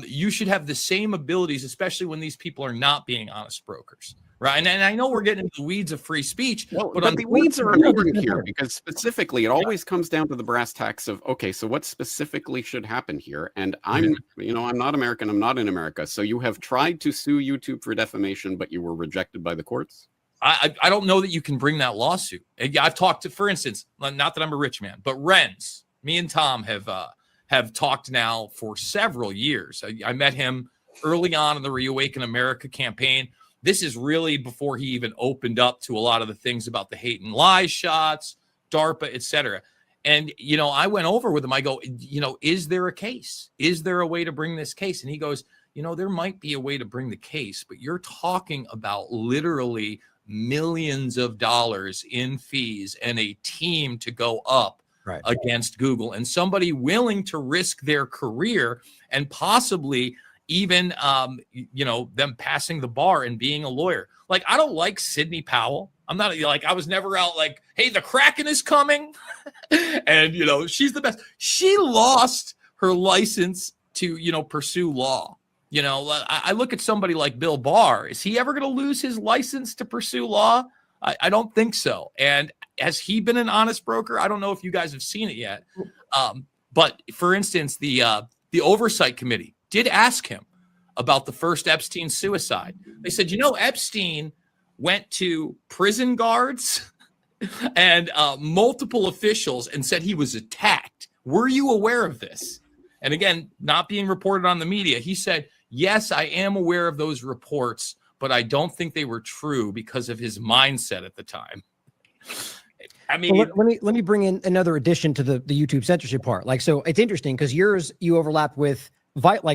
you should have the same abilities, especially when these people are not being honest brokers. Right. And I know we're getting into the weeds of free speech, but the weeds are important here, because specifically it always comes down to the brass tacks of, okay, so what specifically should happen here? And I'm not American. I'm not in America. So you have tried to sue YouTube for defamation, but you were rejected by the courts. I don't know that you can bring that lawsuit. I've talked to, for instance, not that I'm a rich man, but Renz, me and Tom have talked now for several years. I met him early on in the Reawaken America campaign. This is really before he even opened up to a lot of the things about the hate and lies shots, DARPA, et cetera. And, I went over with him. I go, is there a case? Is there a way to bring this case? And he goes, there might be a way to bring the case, but you're talking about literally millions of dollars in fees and a team to go up against Google, and somebody willing to risk their career and possibly even, them passing the bar and being a lawyer. Like, I don't like Sidney Powell. I'm not like, I was never out like, hey, the Kraken is coming. And, she's the best. She lost her license to, pursue law. I look at somebody like Bill Barr. Is he ever going to lose his license to pursue law? I don't think so. And has he been an honest broker? I don't know if you guys have seen it yet. But for instance, the Oversight Committee did ask him about the first Epstein suicide. They said, Epstein went to prison guards and multiple officials and said he was attacked. Were you aware of this? And again, not being reported on the media, he said, yes, I am aware of those reports, but I don't think they were true because of his mindset at the time. I mean, well, let me bring in another addition to the YouTube censorship part. Like, so it's interesting because you overlap with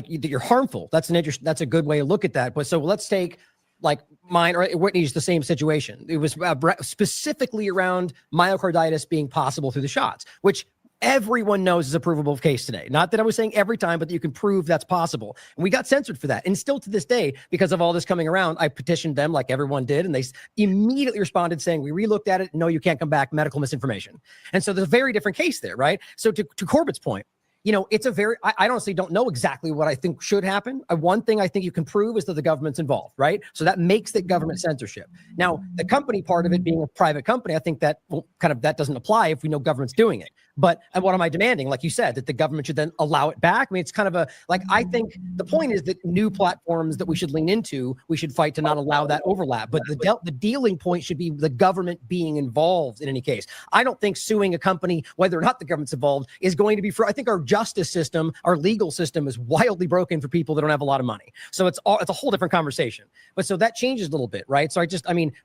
you're harmful. That's a good way to look at that. But so let's take like mine or Whitney's the same situation. It was specifically around myocarditis being possible through the shots, which everyone knows is a provable case today. Not that I was saying every time, but that you can prove that's possible. And we got censored for that. And still to this day, because of all this coming around, I petitioned them like everyone did. And they immediately responded saying, we relooked at it. No, you can't come back. Medical misinformation. And so there's a very different case there, right? So to Corbett's point, it's I honestly don't know exactly what I think should happen. One thing I think you can prove is that the government's involved, right? So that makes the government censorship. Now, the company part of it being a private company, I think that that doesn't apply if we know government's doing it. But what am I demanding? Like you said, that the government should then allow it back. I mean, it's kind of I think the point is that new platforms that we should lean into, we should fight to not allow that overlap. But the dealing point should be the government being involved in any case. I don't think suing a company, whether or not the government's involved, is going to be I think our justice system, our legal system is wildly broken for people that don't have a lot of money. So it's a whole different conversation. But so that changes a little bit, right? So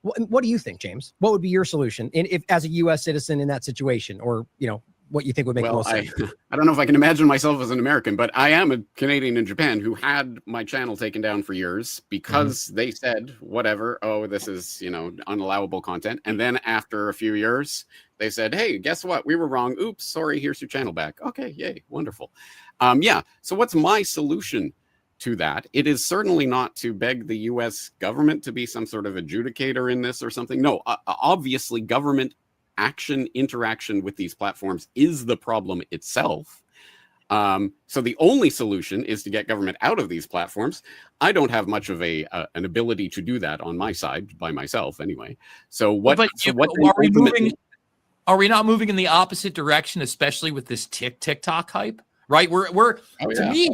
what do you think, James? What would be your solution if as a U.S. citizen in that situation, or, what you think would make the most sense? I don't know if I can imagine myself as an American, but I am a Canadian in Japan who had my channel taken down for years because they said, whatever, this is, unallowable content. And then after a few years, they said, hey, guess what? We were wrong. Oops, sorry, here's your channel back. Okay, yay, wonderful. So what's my solution to that? It is certainly not to beg the U.S. government to be some sort of adjudicator in this or something. No, obviously government interaction with these platforms is the problem itself. So the only solution is to get government out of these platforms. I don't have much of an ability to do that on my side by myself anyway. So are we not moving in the opposite direction, especially with this TikTok hype? Right? Totally,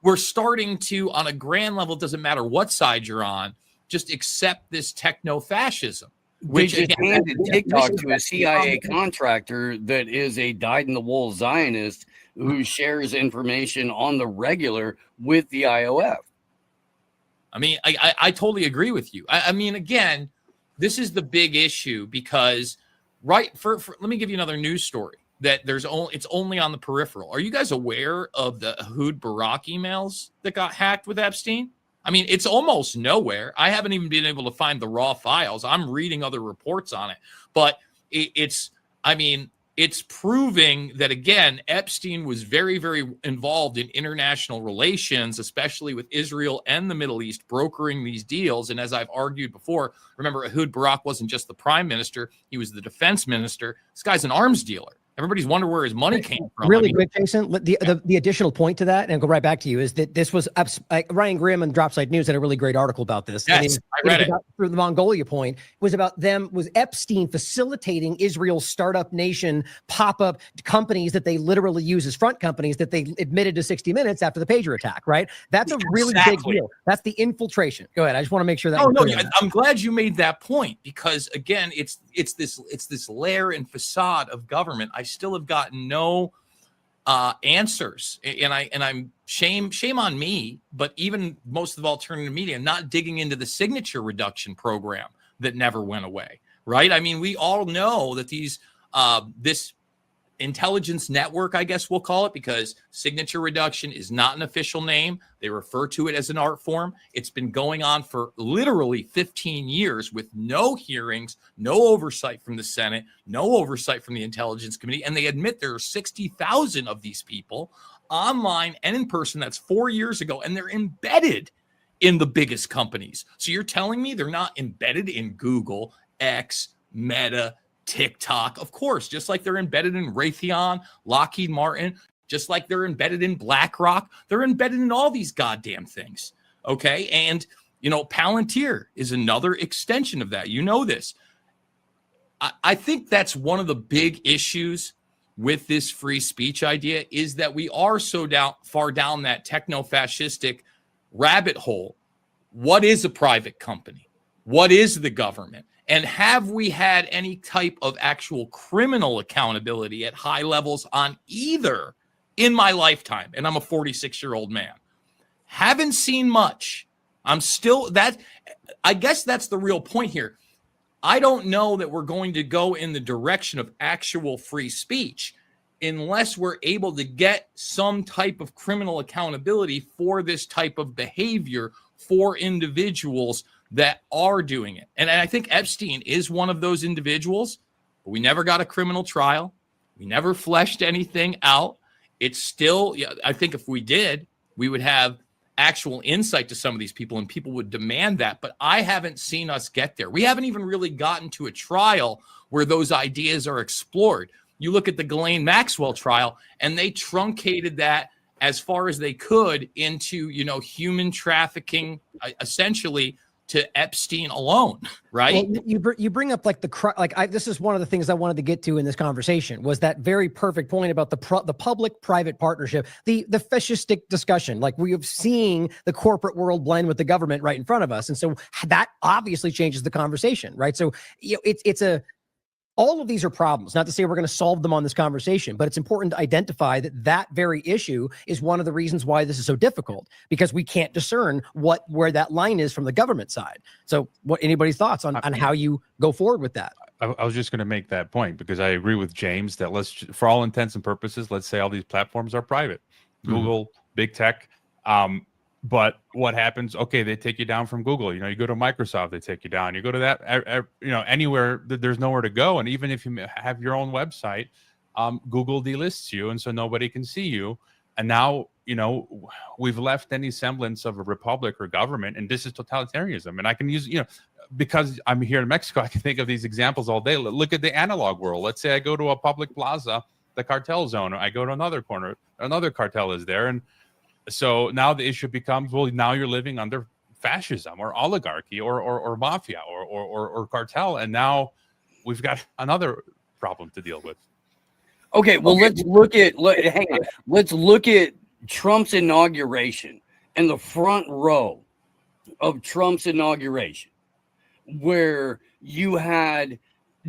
we're starting to, on a grand level, it doesn't matter what side you're on, just accept this techno-fascism. Which just handed TikTok to a CIA contractor that is a dyed-in-the-wool Zionist who shares information on the regular with the IOF. I mean, I totally agree with you. I mean, again, this is the big issue because, let me give you another news story that it's only on the peripheral. Are you guys aware of the Ehud Barak emails that got hacked with Epstein? I mean, it's almost nowhere. I haven't even been able to find the raw files. I'm reading other reports on it, but it's proving that, again, Epstein was very, very involved in international relations, especially with Israel and the Middle East, brokering these deals. And as I've argued before, remember, Ehud Barak wasn't just the prime minister. He was the defense minister. This guy's an arms dealer. Everybody's wondering where his money came from. Really quick, Jason, the additional point to that, and I'll go right back to you, is that this was Ryan Grimm and Dropside News had a really great article about this. Yes, I read it. For the Mongolia point, was about was Epstein facilitating Israel's startup nation pop-up companies that they literally use as front companies that they admitted to 60 Minutes after the pager attack, right? That's a really big deal. That's the infiltration. Go ahead. I just want to make sure that. I'm glad you made that point because, again, it's this layer and facade of government. I still have gotten no answers, and I'm shame on me, but even most of alternative media not digging into the signature reduction program that never went away, right? I mean, we all know that this intelligence network, I guess we'll call it, because signature reduction is not an official name. They refer to it as an art form. It's been going on for literally 15 years with no hearings, no oversight from the Senate, no oversight from the Intelligence Committee. And they admit there are 60,000 of these people online and in person. That's 4 years ago. And they're embedded in the biggest companies. So you're telling me they're not embedded in Google, X, Meta, TikTok, of course, just like they're embedded in Raytheon, Lockheed Martin, just like they're embedded in BlackRock. They're embedded in all these goddamn things. Okay. And, Palantir is another extension of that. You know this. I think that's one of the big issues with this free speech idea is that we are so far down that techno-fascistic rabbit hole. What is a private company? What is the government? And have we had any type of actual criminal accountability at high levels on either in my lifetime? And I'm a 46-year-old man. Haven't seen much. I guess that's the real point here. I don't know that we're going to go in the direction of actual free speech unless we're able to get some type of criminal accountability for this type of behavior for individuals that are doing it. And I think Epstein is one of those individuals, but we never got a criminal trial. We never fleshed anything out. It's still, I think if we did, we would have actual insight to some of these people and people would demand that. But I haven't seen us get there. We haven't even really gotten to a trial where those ideas are explored. You look at the Ghislaine Maxwell trial and they truncated that as far as they could into, human trafficking, essentially, to Epstein alone, right? Well, you bring up this is one of the things I wanted to get to in this conversation was that very perfect point about the public-private partnership, the fascistic discussion. Like we have seen the corporate world blend with the government right in front of us, and so that obviously changes the conversation, right? So all of these are problems. Not to say we're going to solve them on this conversation, but it's important to identify that very issue is one of the reasons why this is so difficult because we can't discern where that line is from the government side. So, what anybody's thoughts on how you go forward with that? I was just going to make that point because I agree with James that for all intents and purposes, let's say all these platforms are private, Google, big tech. But what happens? Okay, they take you down from Google. You go to Microsoft, they take you down. You go to that, anywhere there's nowhere to go. And even if you have your own website, Google delists you, and so nobody can see you. And now, we've left any semblance of a republic or government, and this is totalitarianism. And I can use, because I'm here in Mexico, I can think of these examples all day. Look at the analog world. Let's say I go to a public plaza, the cartel zone, or I go to another corner, another cartel is there, and so now the issue becomes, well, now you're living under fascism or oligarchy or mafia or cartel. And now we've got another problem to deal with. Okay, well, let's look at Trump's inauguration and the front row of Trump's inauguration, where you had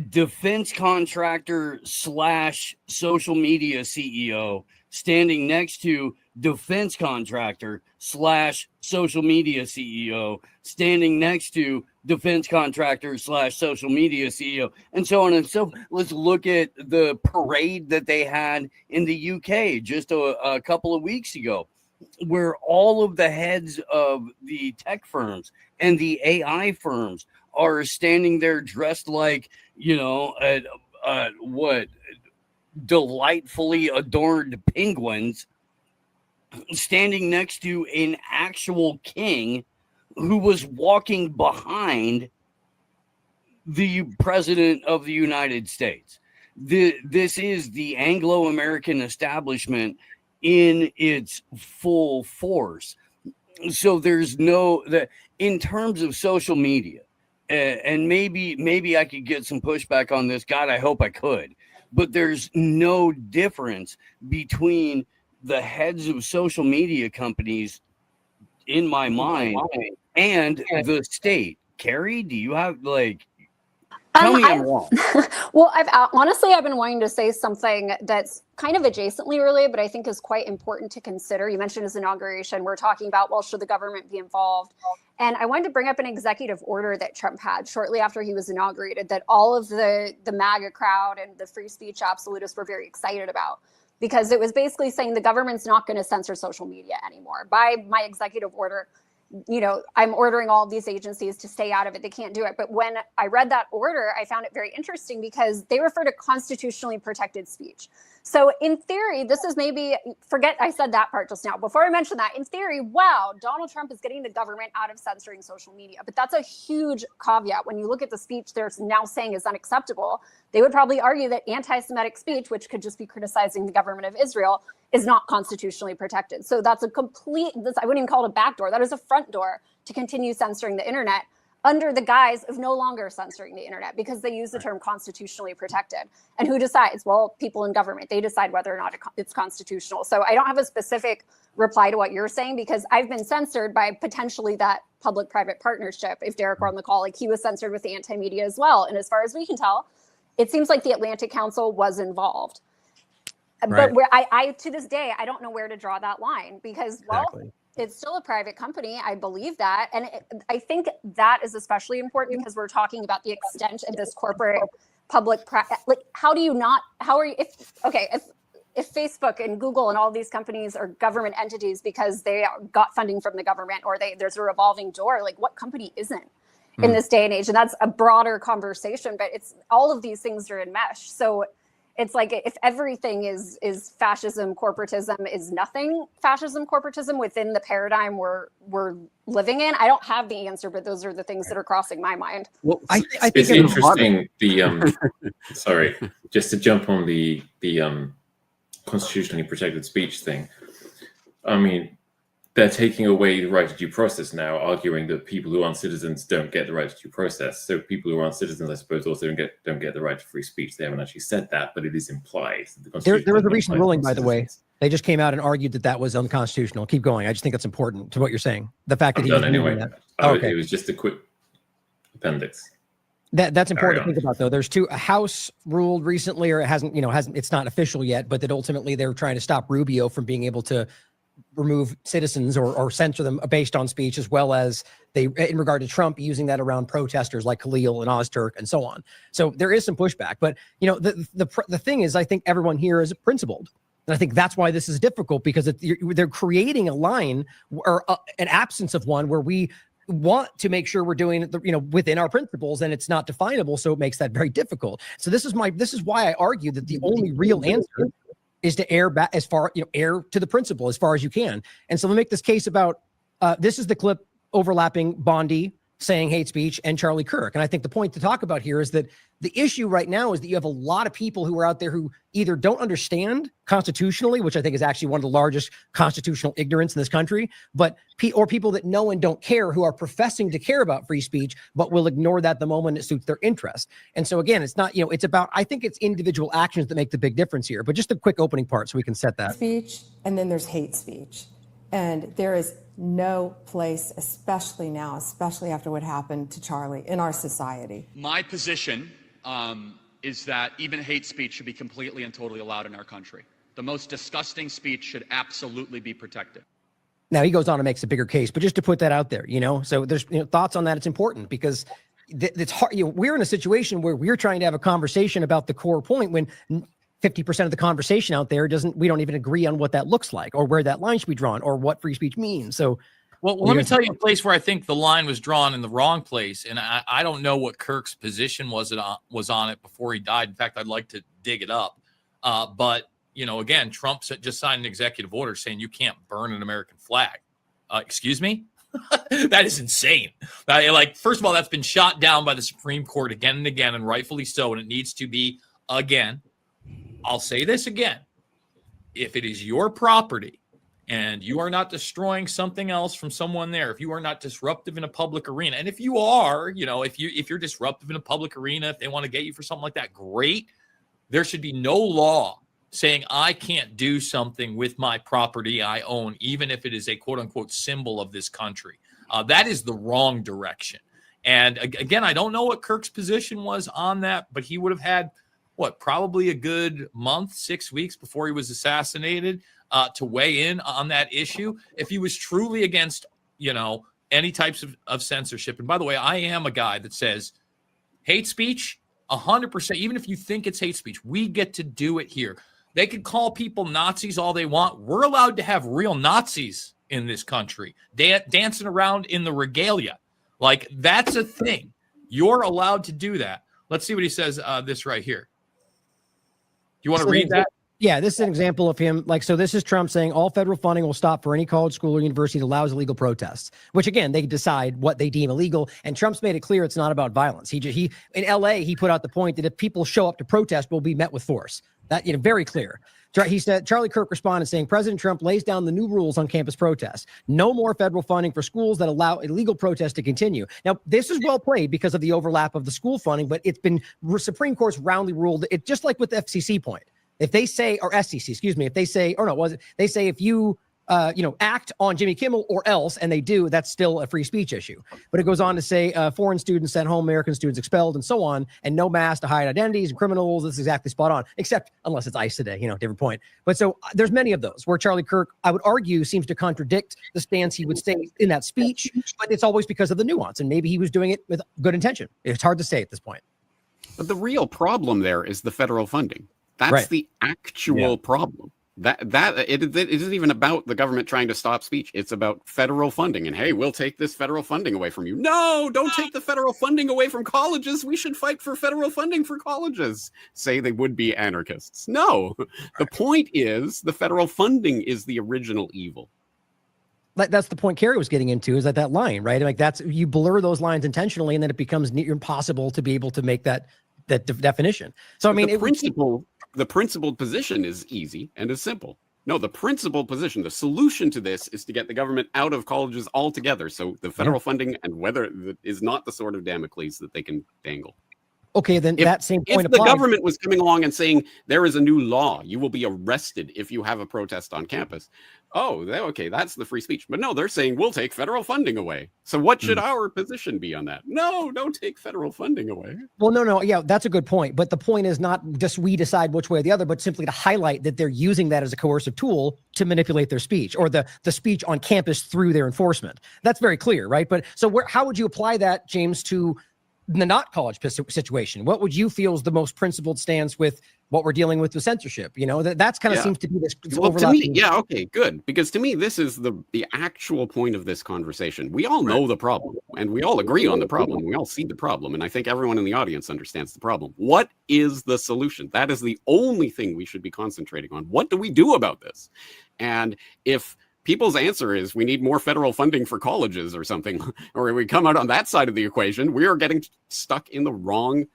defense contractor / social media CEO standing next to defense contractor / social media CEO standing next to defense contractor / social media CEO, and so on and so forth. Let's look at the parade that they had in the UK just a couple of weeks ago, where all of the heads of the tech firms and the AI firms are standing there dressed like, what delightfully adorned penguins, standing next to an actual king who was walking behind the president of the United States. This is the Anglo-American establishment in its full force. So there's in terms of social media, and maybe I could get some pushback on this. God, I hope I could. But there's no difference between the heads of social media companies, in my mind, and the state. Carrie, do you have tell me I'm wrong. Well, I've been wanting to say something that's kind of adjacently related, but I think is quite important to consider. You mentioned his inauguration. We're talking about, well, should the government be involved? And I wanted to bring up an executive order that Trump had shortly after he was inaugurated that all of the MAGA crowd and the free speech absolutists were very excited about, because it was basically saying the government's not going to censor social media anymore. By my executive order, I'm ordering all of these agencies to stay out of it. They can't do it. But when I read that order, I found it very interesting because they refer to constitutionally protected speech. So in theory, this is forget I said that part just now. Before I mention that, in theory, wow, Donald Trump is getting the government out of censoring social media. But that's a huge caveat. When you look at the speech they're now saying is unacceptable, they would probably argue that anti-Semitic speech, which could just be criticizing the government of Israel, is not constitutionally protected. So that's I wouldn't even call it a backdoor. That is a front door to continue censoring the internet under the guise of no longer censoring the internet, because they use the term constitutionally protected. And who decides? Well, people in government, they decide whether or not it's constitutional. So I don't have a specific reply to what you're saying, because I've been censored by potentially that public-private partnership. If Derek were on the call, he was censored with the anti-media as well. And as far as we can tell, it seems like the Atlantic Council was involved. Right. But where I to this day, I don't know where to draw that line, because, it's still a private company. I believe that. And I think that is especially important because we're talking about the extent of this corporate public, if Facebook and Google and all these companies are government entities because they got funding from the government, or there's a revolving door, what company isn't in this day and age? And that's a broader conversation, but it's all of these things are enmeshed. So it's like, if everything is fascism, corporatism is nothing fascism, corporatism within the paradigm we're living in. I don't have the answer, but those are the things that are crossing my mind. Well, I think it's interesting. Sorry, just to jump on the constitutionally protected speech thing. I mean, they're taking away the right to due process now, arguing that people who aren't citizens don't get the right to due process. So people who aren't citizens, I suppose, also don't get the right to free speech. They haven't actually said that, but it is implied. There was a recent ruling, by the way. They just came out and argued that was unconstitutional. Keep going. I just think it's important to what you're saying. The fact that he was anyway. That. Okay. It was just a quick appendix. That's important to think about, though. There's a House ruled recently, or it hasn't. It's not official yet, but that ultimately they're trying to stop Rubio from being able to remove citizens or censor them based on speech, as well as in regard to Trump, using that around protesters like Khalil and Ozturk and so on. So there is some pushback, but the thing is, I think everyone here is principled. And I think that's why this is difficult, because they're creating a line or an absence of one where we want to make sure we're doing it, within our principles, and it's not definable. So it makes that very difficult. So this is why I argue that the only real answer is to err back err to the principle as far as you can. And so let me make this case about, this is the clip overlapping Bondi saying hate speech and Charlie Kirk. And I think the point to talk about here is that the issue right now is that you have a lot of people who are out there who either don't understand constitutionally, which I think is actually one of the largest constitutional ignorance in this country, or people that know and don't care who are professing to care about free speech, but will ignore that the moment it suits their interest. And so again, it's not, it's about, I think it's individual actions that make the big difference here. But just a quick opening part so we can set that. Speech, and then there's hate speech. And there is no place, especially now, especially after what happened to Charlie in our society. My position is that even hate speech should be completely and totally allowed in our country. The most disgusting speech should absolutely be protected. Now he goes on and makes a bigger case, but just to put that out there, so there's thoughts on that. It's important because it's hard. We're in a situation where we're trying to have a conversation about the core point when 50% of the conversation out there we don't even agree on what that looks like or where that line should be drawn or what free speech means. So, well, let me tell you a place where I think the line was drawn in the wrong place. And I don't know what Kirk's position was on it before he died. In fact, I'd like to dig it up. But, again, Trump just signed an executive order saying you can't burn an American flag. Excuse me? That is insane. First of all, that's been shot down by the Supreme Court again and again, and rightfully so. And it needs to be, again, I'll say this again. If it is your property and you are not destroying something else from someone there, if you are not disruptive in a public arena, and if you are, if you're disruptive in a public arena, if they want to get you for something like that, great. There should be no law saying I can't do something with my property I own, even if it is a quote unquote symbol of this country. That is the wrong direction. And again, I don't know what Kirk's position was on that, but he would have had probably a good month, 6 weeks before he was assassinated to weigh in on that issue. If he was truly against, any types of censorship. And by the way, I am a guy that says hate speech, 100%, even if you think it's hate speech, we get to do it here. They could call people Nazis all they want. We're allowed to have real Nazis in this country, dancing around in the regalia. That's a thing. You're allowed to do that. Let's see what he says this right here. You want to read that? Yeah, this is an example of him. So this is Trump saying all federal funding will stop for any college, school, or university that allows illegal protests, which again, they decide what they deem illegal. And Trump's made it clear it's not about violence. He in LA, he put out the point that if people show up to protest, will be met with force. That, very clear. He said, Charlie Kirk responded saying, President Trump lays down the new rules on campus protests. No more federal funding for schools that allow illegal protests to continue. Now, this is well played because of the overlap of the school funding, but it's been Supreme Court's roundly ruled it, just like with the FCC point. If they say, or SEC, excuse me, if they say, they say if you, act on Jimmy Kimmel or else, and they do, that's still a free speech issue. But it goes on to say foreign students sent home, American students expelled, and so on, and no mask to hide identities and criminals. This is exactly spot on, except unless it's ICE today, different point. But so there's many of those where Charlie Kirk, I would argue, seems to contradict the stance he would say in that speech, but it's always because of the nuance, and maybe he was doing it with good intention. It's hard to say at this point. But the real problem there is the federal funding. That's right. The actual problem. It isn't even about the government trying to stop speech. It's about federal funding. And hey, we'll take this federal funding away from you. No, don't take the federal funding away from colleges. We should fight for federal funding for colleges. Say they would be anarchists. No, the point is the federal funding is the original evil. That's the point Carrie was getting into, is that line, right? That's, you blur those lines intentionally, and then it becomes near impossible to be able to make that definition. So, the principled position is easy and is simple. No, the principled position, the solution to this is to get the government out of colleges altogether. So the federal funding and whether is not the sword of Damocles that they can dangle. Okay, then that same point if the government was coming along and saying there is a new law, you will be arrested if you have a protest on campus. Oh, okay, that's the free speech. But no, they're saying we'll take federal funding away. So what should our position be on that? No, don't take federal funding away. Well, no. Yeah, that's a good point. But the point is not just we decide which way or the other, but simply to highlight that they're using that as a coercive tool to manipulate their speech, or the speech on campus through their enforcement. That's very clear, right? But so how would you apply that, James, to the not college situation? What would you feel is the most principled stance with what we're dealing with censorship? That's kind of seems to be this overlapping. To me, okay, good. Because to me, this is the actual point of this conversation. We all know the problem, and we all agree on the problem. We all see the problem, and I think everyone in the audience understands the problem. What is the solution? That is the only thing we should be concentrating on. What do we do about this? And if people's answer is we need more federal funding for colleges or something, or we come out on that side of the equation, we are getting stuck in the wrong,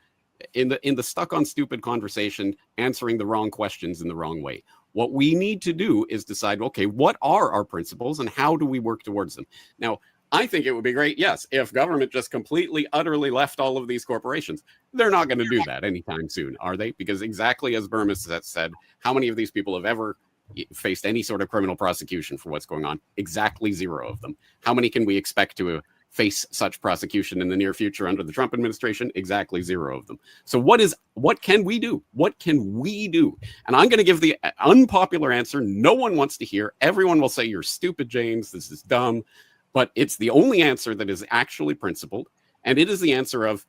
in the stuck on stupid conversation, answering the wrong questions in the wrong way. What we need to do is decide, okay, what are our principles and how do we work towards them? Now, I think it would be great, yes, if government just completely, utterly left all of these corporations. They're not going to do that anytime soon, are they? Because exactly as Burmis said, how many of these people have ever faced any sort of criminal prosecution for what's going on? Exactly 0 of them. How many can we expect to face such prosecution in the near future under the Trump administration? Exactly 0 of them. So what can we do? What can we do? And I'm going to give the unpopular answer no one wants to hear. Everyone will say, you're stupid, James. This is dumb. But it's the only answer that is actually principled. And it is the answer of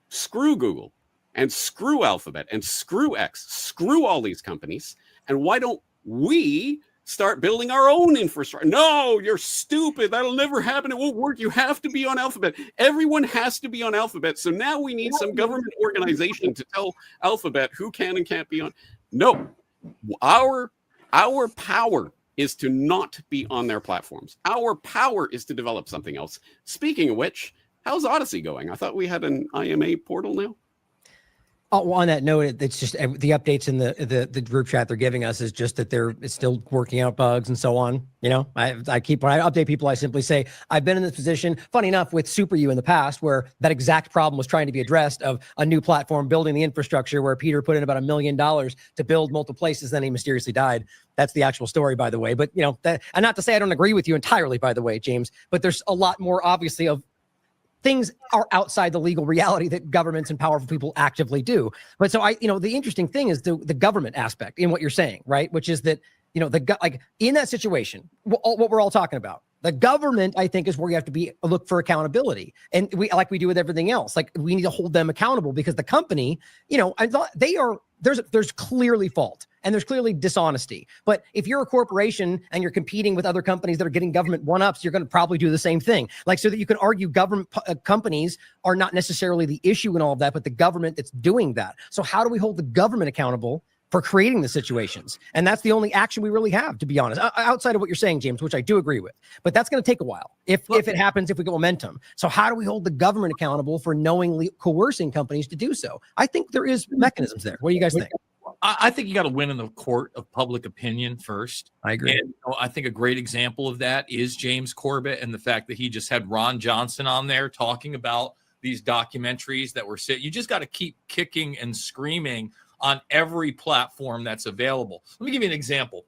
screw Google and screw Alphabet and screw X, screw all these companies. And why don't we start building our own infrastructure? No, you're stupid. That'll never happen. It won't work. You have to be on Alphabet. Everyone has to be on Alphabet. So now we need some government organization to tell Alphabet who can and can't be on. No, our power is to not be on their platforms. Our power is to develop something else. Speaking of which, how's Odyssey going? I thought we had an IMA portal now. Oh, well, on that note, it's just the updates in the group chat they're giving us is just that it's still working out bugs and so on. You know, when I update people, I simply say, I've been in this position, funny enough, with Super U in the past, where that exact problem was trying to be addressed, of a new platform building the infrastructure, where Peter put in about $1 million to build multiple places, then he mysteriously died. That's the actual story, by the way. But, you know, and not to say I don't agree with you entirely, by the way, James, but there's a lot more, obviously, of things are outside the legal reality that governments and powerful people actively do. But so the interesting thing is the government aspect in what you're saying, right? Which is that, like in that situation, what we're all talking about, the government, I think, is where you have to look for accountability. And like we do with everything else, like we need to hold them accountable, because the company, there's clearly fault and there's clearly dishonesty. But if you're a corporation and you're competing with other companies that are getting government one-ups, you're going to probably do the same thing. Like, so that you can argue government companies are not necessarily the issue in all of that, but the government that's doing that. So how do we hold the government accountable for creating the situations? And that's the only action we really have, to be honest, outside of what you're saying, James, which I do agree with. But that's going to take a while if it happens, if we get momentum. So how do we hold the government accountable for knowingly coercing companies to do so? I think there is mechanisms there. What do you guys think? I think you got to win in the court of public opinion first. I agree. And I think a great example of that is James Corbett, and the fact that he just had Ron Johnson on there talking about these documentaries that were you just got to keep kicking and screaming on every platform that's available. Let me give you an example.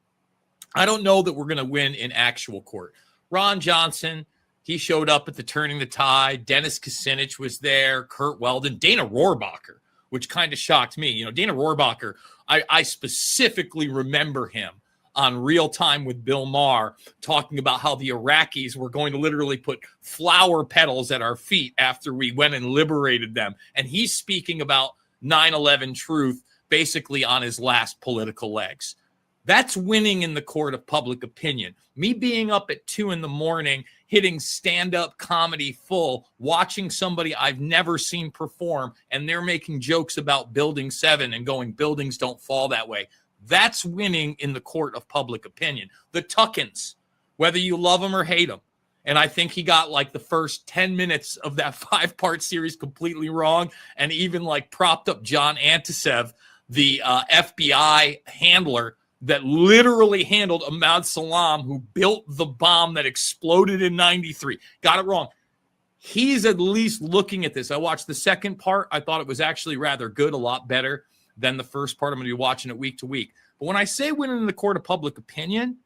I don't know that we're going to win in actual court. Ron Johnson, he showed up at the Turning the Tide. Dennis Kucinich was there. Kurt Weldon, Dana Rohrabacher, which kind of shocked me. Dana Rohrabacher, I specifically remember him on Real Time with Bill Maher talking about how the Iraqis were going to literally put flower petals at our feet after we went and liberated them. And he's speaking about 9/11 truth basically on his last political legs. That's winning in the court of public opinion. Me being up at 2 a.m, hitting stand-up comedy full, watching somebody I've never seen perform, and they're making jokes about Building 7 and going, buildings don't fall that way. That's winning in the court of public opinion. The Tuckins, whether you love them or hate them. And I think he got like the first 10 minutes of that 5-part series completely wrong, and even like propped up John Antisev, the FBI handler that literally handled Ahmad Salam, who built the bomb that exploded in 93. Got it wrong. He's at least looking at this. I watched the second part. I thought it was actually rather good, a lot better than the first part. I'm going to be watching it week to week. But when I say winning in the court of public opinion,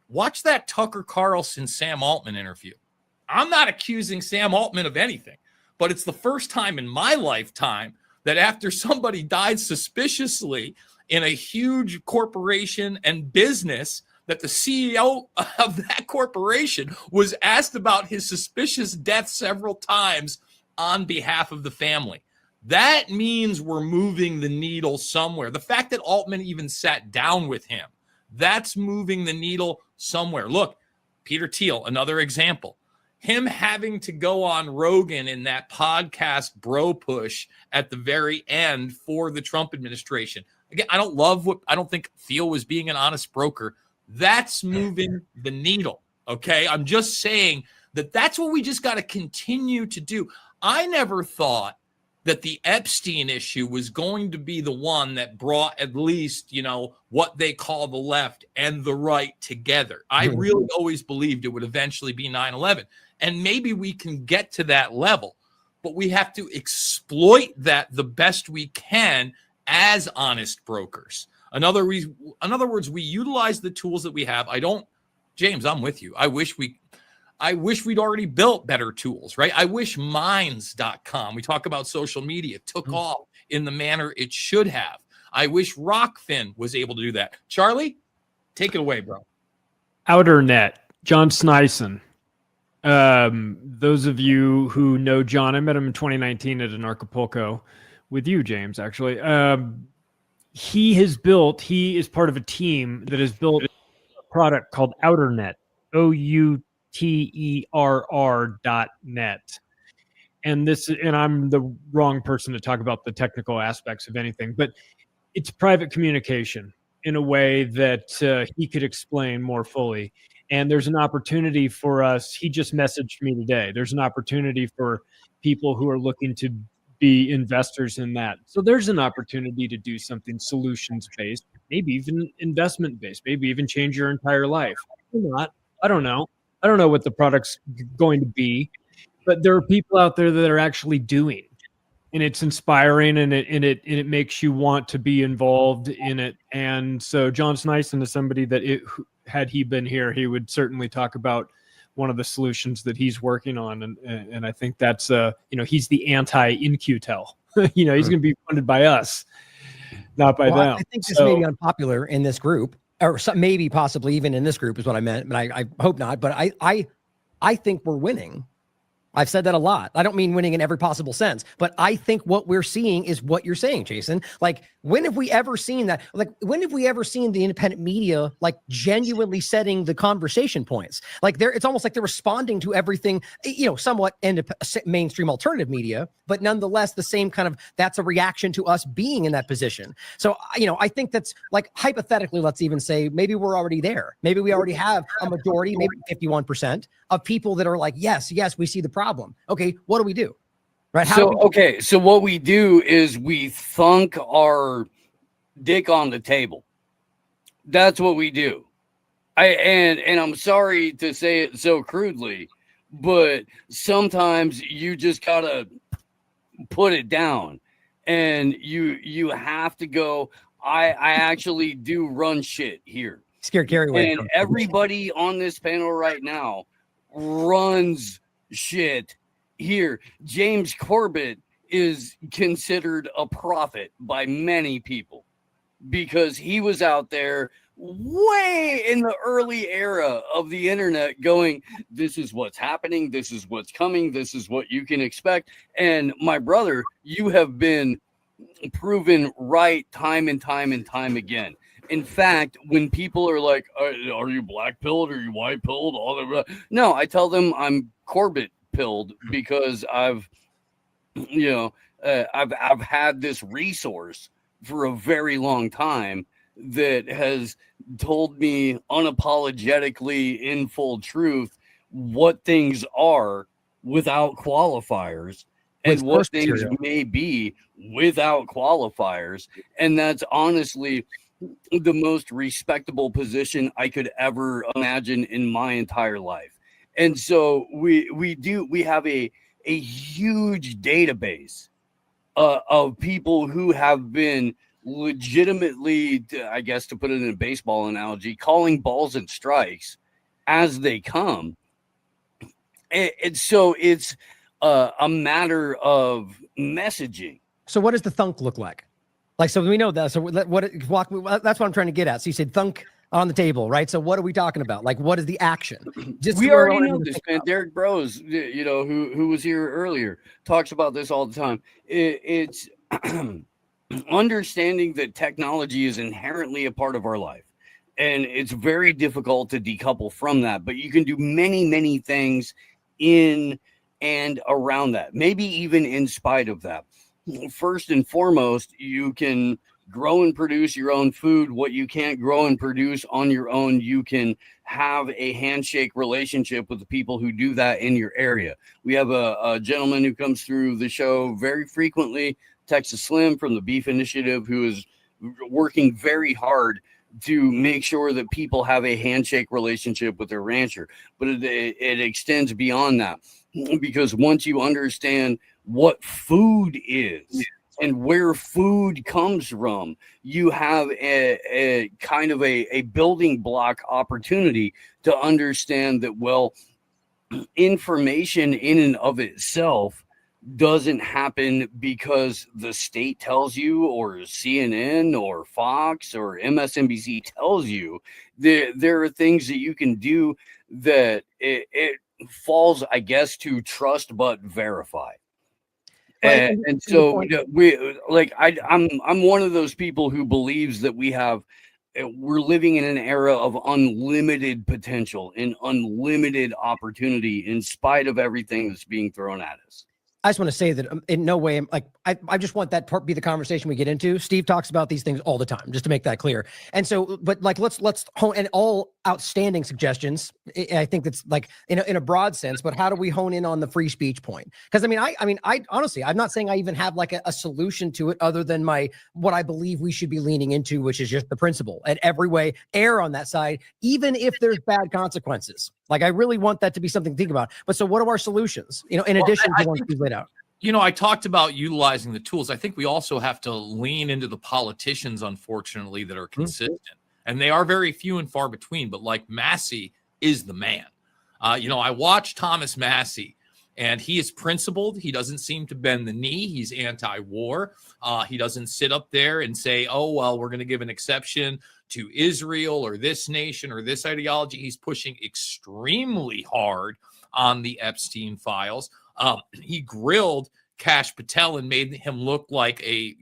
watch that Tucker Carlson, Sam Altman interview. I'm not accusing Sam Altman of anything, but it's the first time in my lifetime that after somebody died suspiciously in a huge corporation and business, that the CEO of that corporation was asked about his suspicious death several times on behalf of the family. That means we're moving the needle somewhere. The fact that Altman even sat down with him, that's moving the needle somewhere. Look, Peter Thiel, another example. Him having to go on Rogan in that podcast bro push at the very end for the Trump administration. Again, I don't think Thiel was being an honest broker, That's moving the needle. Okay. I'm just saying that's what we just got to continue to do. I never thought that the Epstein issue was going to be the one that brought at least, what they call the left and the right together. I really always believed it would eventually be 9/11. And maybe we can get to that level, but we have to exploit that the best we can as honest brokers. In other words, we utilize the tools that we have. James, I'm with you. I wish we'd already built better tools, right? I wish minds.com, we talk about social media, took off in the manner it should have. I wish Rockfin was able to do that. Charlie, take it away, bro. Outernet, John Sneisen. Those of you who know John, I met him in 2019 at an Acapulco with you, James, actually. He is part of a team that has built a product called Outernet, OUTERR.net. And I'm the wrong person to talk about the technical aspects of anything, but it's private communication in a way that he could explain more fully. And there's an opportunity for us. He just messaged me today. There's an opportunity for people who are looking to be investors in that. So there's an opportunity to do something solutions-based, maybe even investment-based, maybe even change your entire life. Or not. I don't know. I don't know what the product's going to be, but there are people out there that are actually doing, and it's inspiring, and it makes you want to be involved in it. And so John Sneisen is somebody that had he been here, he would certainly talk about one of the solutions that he's working on. And I think that's, he's the anti-InQtel. He's going to be funded by us, not by them. I think this may be unpopular in this group, or maybe possibly even in this group is what I meant, but I hope not. But I think we're winning. I've said that a lot. I don't mean winning in every possible sense, but I think what we're seeing is what you're saying, Jason. Like, when have we ever seen that? Like, when have we ever seen the independent media, like, genuinely setting the conversation points? Like, it's almost like they're responding to everything, somewhat mainstream alternative media, but nonetheless, the same kind of, that's a reaction to us being in that position. So, I think that's, like, hypothetically, let's even say, maybe we're already there. Maybe we already have a majority, maybe 51% of people that are like, yes, we see the problem. Okay, what do we do? Right? So what we do is we thunk our dick on the table. That's what we do. And I'm sorry to say it so crudely, but sometimes you just gotta put it down, and you have to go. I actually do run shit here. Scared carry away. And everybody on this panel right now runs shit here. James Corbett is considered a prophet by many people because he was out there way in the early era of the internet going, this is what's happening, this is what's coming, this is what you can expect. And my brother, you have been proven right time and time and time again. In fact, when people are like, are you black pilled? Are you white pilled? All that. No, I tell them I'm Corbett pilled because I've had this resource for a very long time that has told me unapologetically in full truth what things are without qualifiers and what things may be without qualifiers. And that's honestly the most respectable position I could ever imagine in my entire life. And so we have a huge database of people who have been legitimately, I guess to put it in a baseball analogy, calling balls and strikes as they come. And so it's a matter of messaging. So what does the thunk look like? Like, so we know that. So that's what I'm trying to get at. So you said thunk on the table, right? So what are we talking about? Like, what is the action? We already know this, man. Derek Bros, who was here earlier, talks about this all the time. It's understanding that technology is inherently a part of our life. And it's very difficult to decouple from that. But you can do many, many things in and around that, maybe even in spite of that. First and foremost, you can grow and produce your own food. What you can't grow and produce on your own, you can have a handshake relationship with the people who do that in your area. We have a gentleman who comes through the show very frequently, Texas Slim from the Beef Initiative, who is working very hard to make sure that people have a handshake relationship with their rancher. But it extends beyond that, because once you understand what food is and where food comes from, you have a kind of a building block opportunity to understand that, well, information in and of itself doesn't happen because the state tells you, or CNN or Fox or MSNBC tells you. There are things that you can do that it falls, I guess, to trust but verify. And so I'm one of those people who believes that we're living in an era of unlimited potential and unlimited opportunity in spite of everything that's being thrown at us. I just want to say that in no way, I just want that part be the conversation we get into. Steve talks about these things all the time, just to make that clear. And so, but let's hone, and all outstanding suggestions. I think that's in a broad sense, but how do we hone in on the free speech point? Because I honestly, I'm not saying I even have a solution to it other than what I believe we should be leaning into, which is just the principle and every way err on that side, even if there's bad consequences. I really want that to be something to think about. But so what are our solutions? In addition to ones we've laid out. I talked about utilizing the tools. I think we also have to lean into the politicians, unfortunately, that are consistent. And they are very few and far between. But Massey is the man. I watched Thomas Massey, and he is principled. He doesn't seem to bend the knee. He's anti-war. He doesn't sit up there and say, oh, well, we're going to give an exception to Israel or this nation or this ideology. He's pushing extremely hard on the Epstein files. He grilled Kash Patel and made him look like an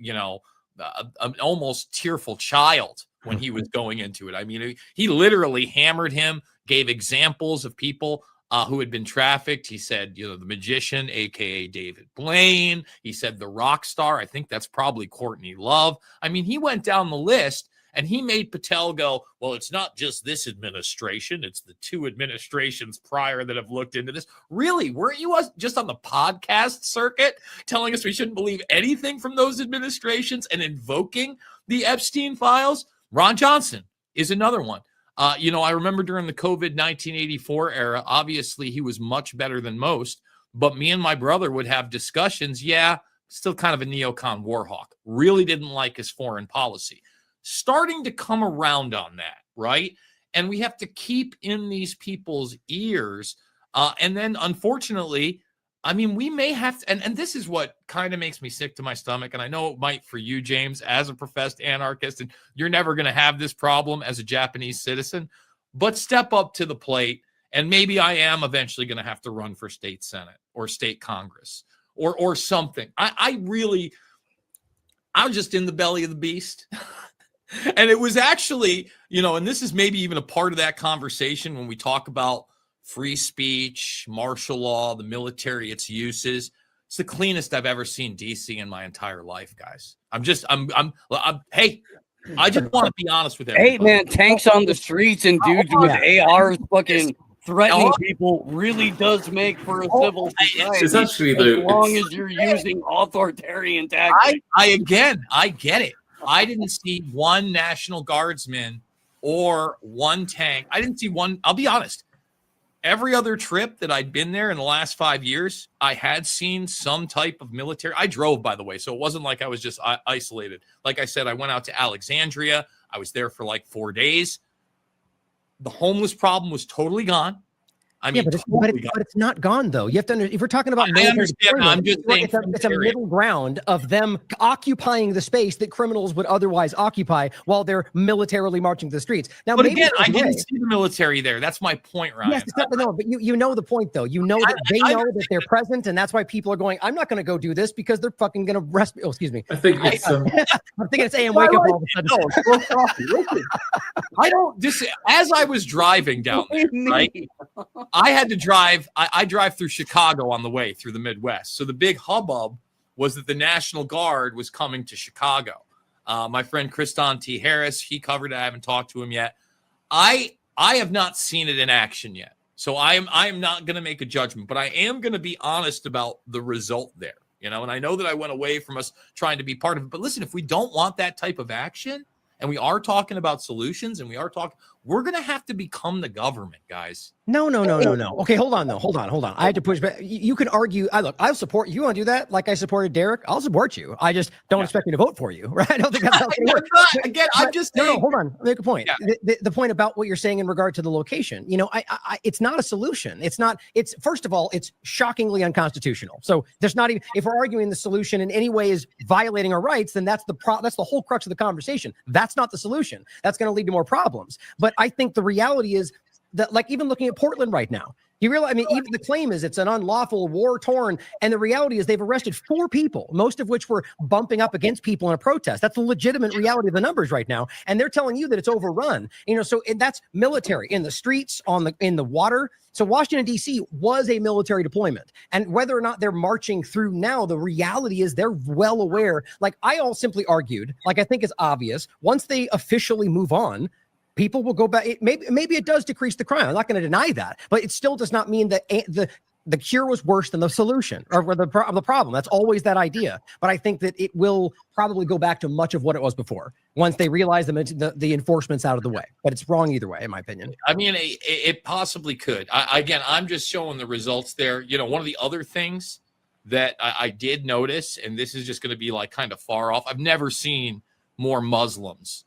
almost tearful child when he was going into it. I mean, he literally hammered him, gave examples of people who had been trafficked. He said, the magician, aka David Blaine. He said the rock star. I think that's probably Courtney Love. I mean, he went down the list. And he made Patel go, well, it's not just this administration. It's the two administrations prior that have looked into this. Really? Weren't you just on the podcast circuit telling us we shouldn't believe anything from those administrations and invoking the Epstein files? Ron Johnson is another one. I remember during the COVID 1984 era, obviously he was much better than most. But me and my brother would have discussions. Yeah, still kind of a neocon war hawk. Really didn't like his foreign policy. Starting to come around on that, right? And we have to keep in these people's ears. And then, unfortunately, we may have to, and this is what kind of makes me sick to my stomach. And I know it might for you, James, as a professed anarchist, and you're never going to have this problem as a Japanese citizen, but step up to the plate. And maybe I am eventually going to have to run for state Senate or state Congress or something. I'm just in the belly of the beast. And it was actually, and this is maybe even a part of that conversation when we talk about free speech, martial law, the military, its uses. It's the cleanest I've ever seen DC in my entire life, guys. Hey, I just want to be honest with everybody. Hey, man, tanks on the streets and dudes with ARs fucking threatening people really does make for a civil society. It's actually as long as you're using authoritarian tactics. I get it. I didn't see one National Guardsman or one tank. I didn't see one. I'll be honest. Every other trip that I'd been there in the last 5 years, I had seen some type of military. I drove, by the way, so it wasn't like I was just isolated. Like I said, I went out to Alexandria. I was there for 4 days. The homeless problem was totally gone. But it's not gone though. You have to if we're talking about, I understand. I'm just saying it's a middle ground of them occupying the space that criminals would otherwise occupy while they're militarily marching to the streets. Now, but again, I didn't see the military there. That's my point, Ryan. Yes, but you know the point though. You know that they know that they're present, and that's why people are going, I'm not going to go do this because they're fucking going to arrest me. Oh, excuse me. I think it's, I'm thinking it's AM wake up all of a sudden. I don't. As I was driving down there, right? I had to drive. I drive through Chicago on the way through the Midwest. So the big hubbub was that the National Guard was coming to Chicago. My friend Cristian T. Harris, he covered it. I haven't talked to him yet. I have not seen it in action yet. So I am not going to make a judgment, but I am going to be honest about the result there. And I know that I went away from us trying to be part of it. But listen, if we don't want that type of action, and we are talking about solutions, and we're going to have to become the government, guys. No. Okay, hold on. I had to push back. You can argue. I'll support you. You want to do that? Like I supported Derek, I'll support you. I just don't expect me to vote for you, right? I don't think that's how it's going to work. Again, I'm just saying. No, hold on. Make a point. Yeah. The point about what you're saying in regard to the location, it's not a solution. It's first of all, it's shockingly unconstitutional. So there's not even, if we're arguing the solution in any way is violating our rights, then that's the whole crux of the conversation. That's not the solution. That's going to lead to more problems. But I think the reality is that, like, even looking at Portland right now, you realize, even the claim is it's an unlawful, war-torn, and the reality is they've arrested 4 people, most of which were bumping up against people in a protest. That's the legitimate reality of the numbers right now, and they're telling you that it's overrun. So that's military in the streets, in the water. So Washington, D.C. was a military deployment, and whether or not they're marching through now, the reality is they're well aware. Like I simply argued, like I think it's obvious, once they officially move on, people will go back. Maybe it does decrease the crime. I'm not going to deny that, but it still does not mean that the cure was worse than the solution or the problem. That's always that idea. But I think that it will probably go back to much of what it was before once they realize the enforcement's out of the way. But it's wrong either way, in my opinion. I mean, it possibly could. I'm just showing the results there. One of the other things that I did notice, and this is just going to be like kind of far off. I've never seen more Muslims.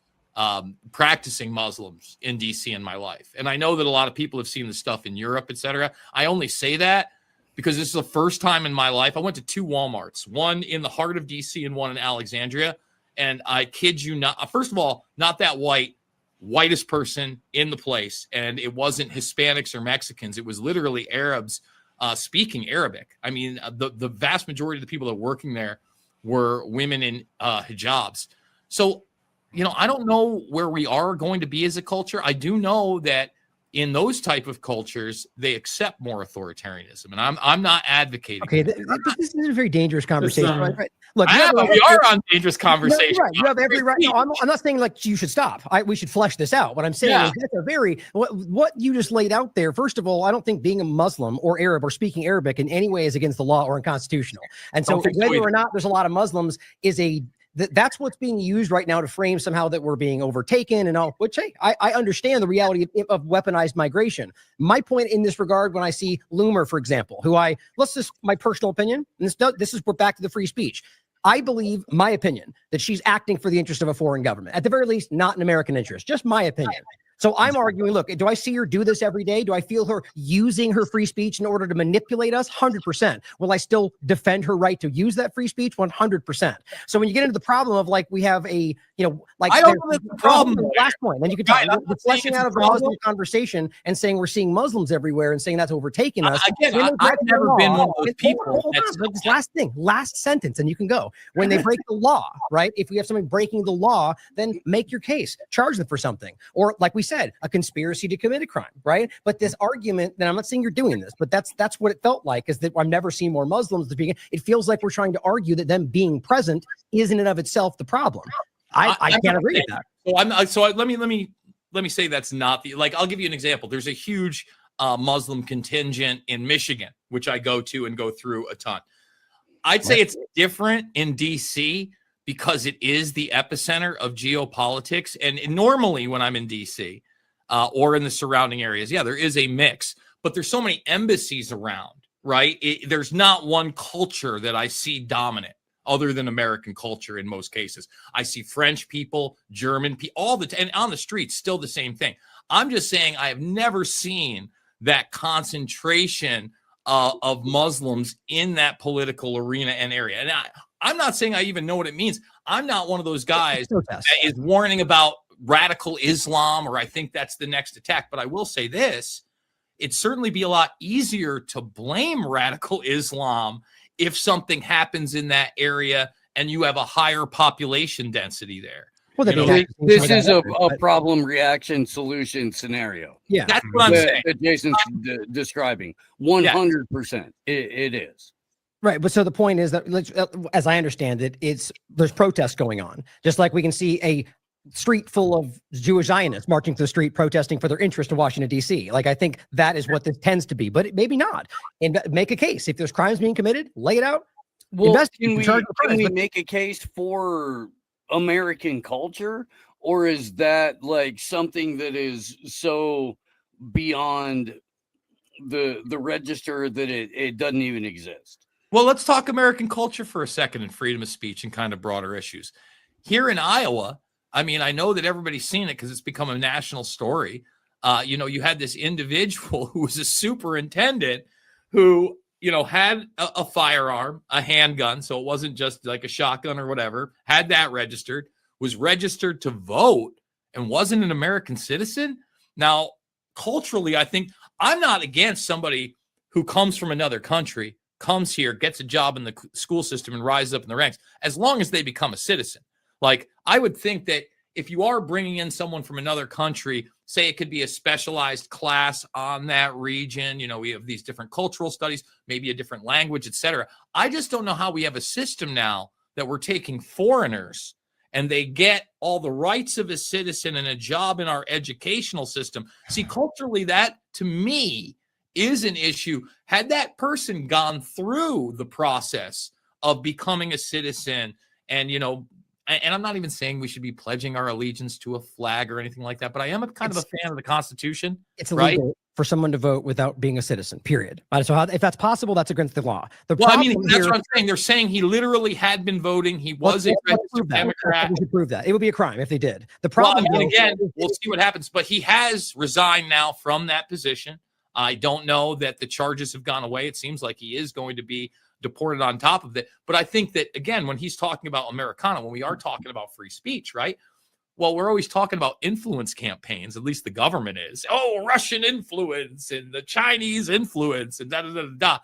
Practicing Muslims in DC in my life. And I know that a lot of people have seen the stuff in Europe, etc. I only say that because this is the first time in my life. I went to 2 Walmarts, one in the heart of DC and one in Alexandria. And I kid you not, first of all, not that whitest person in the place. And it wasn't Hispanics or Mexicans. It was literally Arabs speaking Arabic. I mean, the vast majority of the people that were working there were women in hijabs. So, I don't know where we are going to be as a culture. I do know that in those type of cultures, they accept more authoritarianism, and I'm not advocating. Okay, this is a very dangerous conversation. Right? Look, we are on dangerous conversation. Right. You have every right. No, I'm not saying like you should stop. We should flesh this out. What I'm saying is that's a very what you just laid out there. First of all, I don't think being a Muslim or Arab or speaking Arabic in any way is against the law or unconstitutional. And so whether or not there's a lot of Muslims is that's what's being used right now to frame somehow that we're being overtaken and all, which, hey, I understand the reality of weaponized migration. My point in this regard, when I see Loomer, for example, my personal opinion, and we're back to the free speech. I believe, my opinion, that she's acting for the interest of a foreign government, at the very least, not an American interest, just my opinion. So I'm arguing, look, do I see her do this every day? Do I feel her using her free speech in order to manipulate us? 100%. Will I still defend her right to use that free speech? 100%. So when you get into the problem of like, we have I don't know the problem. Last point, then you can talk about the fleshing out of the Muslim conversation and saying we're seeing Muslims everywhere and saying that's overtaking us. Again, I've never been one of those people. Last sentence, and you can go. When they break the law, right? If we have somebody breaking the law, then make your case, charge them for something, or like we said, a conspiracy to commit a crime, right? But this argument, and I'm not saying you're doing this, but that's what it felt like, is that I've never seen more Muslims. It feels like we're trying to argue that them being present isn't in of itself the problem. I can't agree with that. So let me say that's not I'll give you an example. There's a huge Muslim contingent in Michigan, which I go to and go through a ton. I'd say it's different in DC because it is the epicenter of geopolitics. And normally when I'm in DC or in the surrounding areas, there is a mix, but there's so many embassies around, right? There's not one culture that I see dominant other than American culture in most cases. I see French people, German people, and on the streets, still the same thing. I'm just saying I have never seen that concentration of Muslims in that political arena and area. And I'm not saying I even know what it means. I'm not one of those guys that is warning about radical Islam, or I think that's the next attack. But I will say this, it'd certainly be a lot easier to blame radical Islam if something happens in that area and you have a higher population density there. Well, this is a problem reaction solution scenario. Yeah, that's what I'm saying. That Jason's describing. 100%. It is. Right. But so the point is that, as I understand it, there's protests going on, just like we can see a street full of Jewish Zionists marching to the street protesting for their interest in Washington, D.C. Like, I think that is what this tends to be, but maybe not. And make a case. If there's crimes being committed, lay it out. Well, investigate, can we make a case for American culture, or is that like something that is so beyond the register that it doesn't even exist? Well, let's talk American culture for a second and freedom of speech and kind of broader issues. Here in Iowa, I mean, I know that everybody's seen it because it's become a national story. You had this individual who was a superintendent who, had a firearm, a handgun. So it wasn't just like a shotgun or whatever, had that registered, was registered to vote, and wasn't an American citizen. Now, culturally, I think I'm not against somebody who comes from another country, comes here, gets a job in the school system, and rises up in the ranks, as long as they become a citizen. Like, I would think that if you are bringing in someone from another country, say it could be a specialized class on that region, we have these different cultural studies, maybe a different language, etc. I just don't know how we have a system now that we're taking foreigners and they get all the rights of a citizen and a job in our educational system. See, culturally, that to me is an issue. Had that person gone through the process of becoming a citizen, and and I'm not even saying we should be pledging our allegiance to a flag or anything like that, but I am kind of a fan of the Constitution. It's illegal for someone to vote without being a citizen, period. So if that's possible, that's against the law. That's what I'm saying. They're saying he literally had been voting. He was a registered Democrat. We should prove that. It would be a crime if they did. The problem, again, we'll see what happens, but he has resigned now from that position. I don't know that the charges have gone away. It seems like he is going to be deported on top of it. But I think that, again, when he's talking about Americana, when we are talking about free speech, right? Well, we're always talking about influence campaigns, at least the government is. Oh, Russian influence and the Chinese influence and da-da-da-da-da.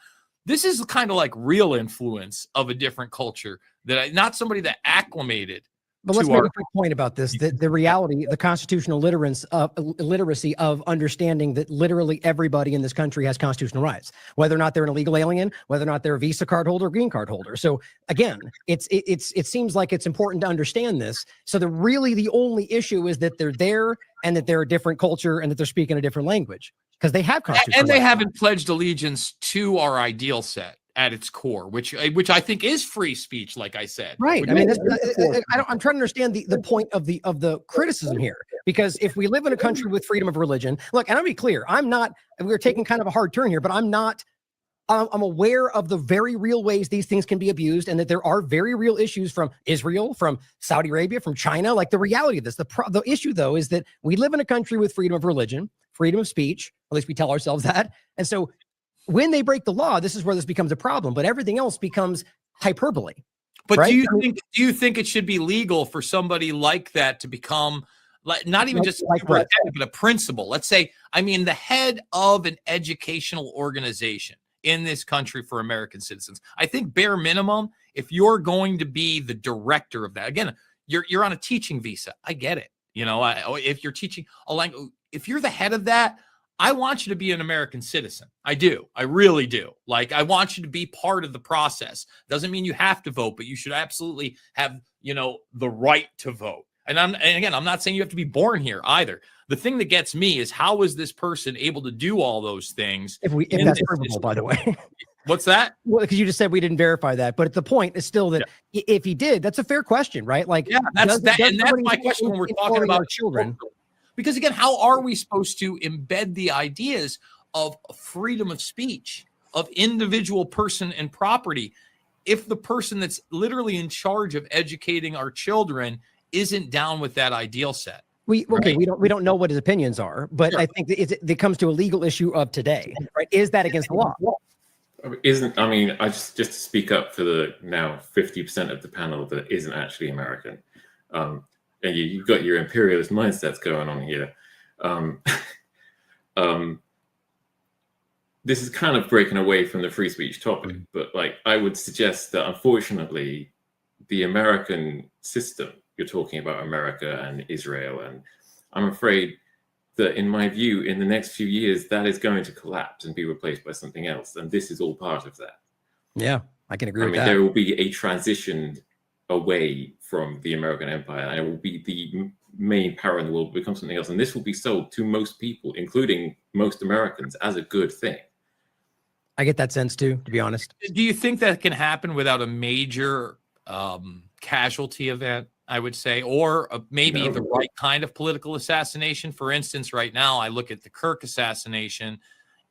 This is kind of like real influence of a different culture, not somebody that acclimated. But let's make a quick point about this. The reality, the constitutional literacy of understanding that literally everybody in this country has constitutional rights, whether or not they're an illegal alien, whether or not they're a Visa card holder or green card holder. So again, it seems like it's important to understand this. So the only issue is that they're there and that they're a different culture and that they're speaking a different language because they have constitutional and they rights. haven't pledged allegiance to our ideal set at its core, which I think is free speech, like I said. Right. I mean, I'm trying to understand the point of the criticism here, because if we live in a country with freedom of religion, look, and I'll be clear, we're taking kind of a hard turn here, but I'm aware of the very real ways these things can be abused, and that there are very real issues from Israel, from Saudi Arabia, from China. Like, the reality of this, the issue though, is that we live in a country with freedom of religion, freedom of speech, at least we tell ourselves that. And so when they break the law, this is where this becomes a problem, but everything else becomes hyperbole. But right? do you think it should be legal for somebody like that to become, like, not even just a superintendent, but a principal? Let's say, the head of an educational organization in this country for American citizens. I think bare minimum, if you're going to be the director of that, again, you're on a teaching visa. I get it. If you're teaching a language, if you're the head of that, I want you to be an American citizen. I do. I really do. Like, I want you to be part of the process. Doesn't mean you have to vote, but you should absolutely have, the right to vote. And again, I'm not saying you have to be born here either. The thing that gets me is, how is this person able to do all those things? If that's provable, by the way. What's that? Well, because you just said we didn't verify that, but the point is still that if he did, that's a fair question, right? Like, that's my question when we're talking about children. Because again, how are we supposed to embed the ideas of freedom of speech, of individual person and property, if the person that's literally in charge of educating our children isn't down with that ideal set? We don't know what his opinions are, but I think it comes to a legal issue of today, right? Is that against the law? I just to speak up for the now 50% of the panel that isn't actually American. And you've got your imperialist mindsets going on here. This is kind of breaking away from the free speech topic, but I would suggest that, unfortunately, the American system, you're talking about America and Israel, and I'm afraid that, in my view, in the next few years, that is going to collapse and be replaced by something else. And this is all part of that. Yeah. I can agree I with mean, that. there will be a transition away from the American empire, and it will be the main power in the world will become something else. And this will be sold to most people, including most Americans, as a good thing. I get that sense too, to be honest. Do you think that can happen without a major casualty event, I would say, or maybe the right kind of political assassination? For instance, right now, I look at the Kirk assassination,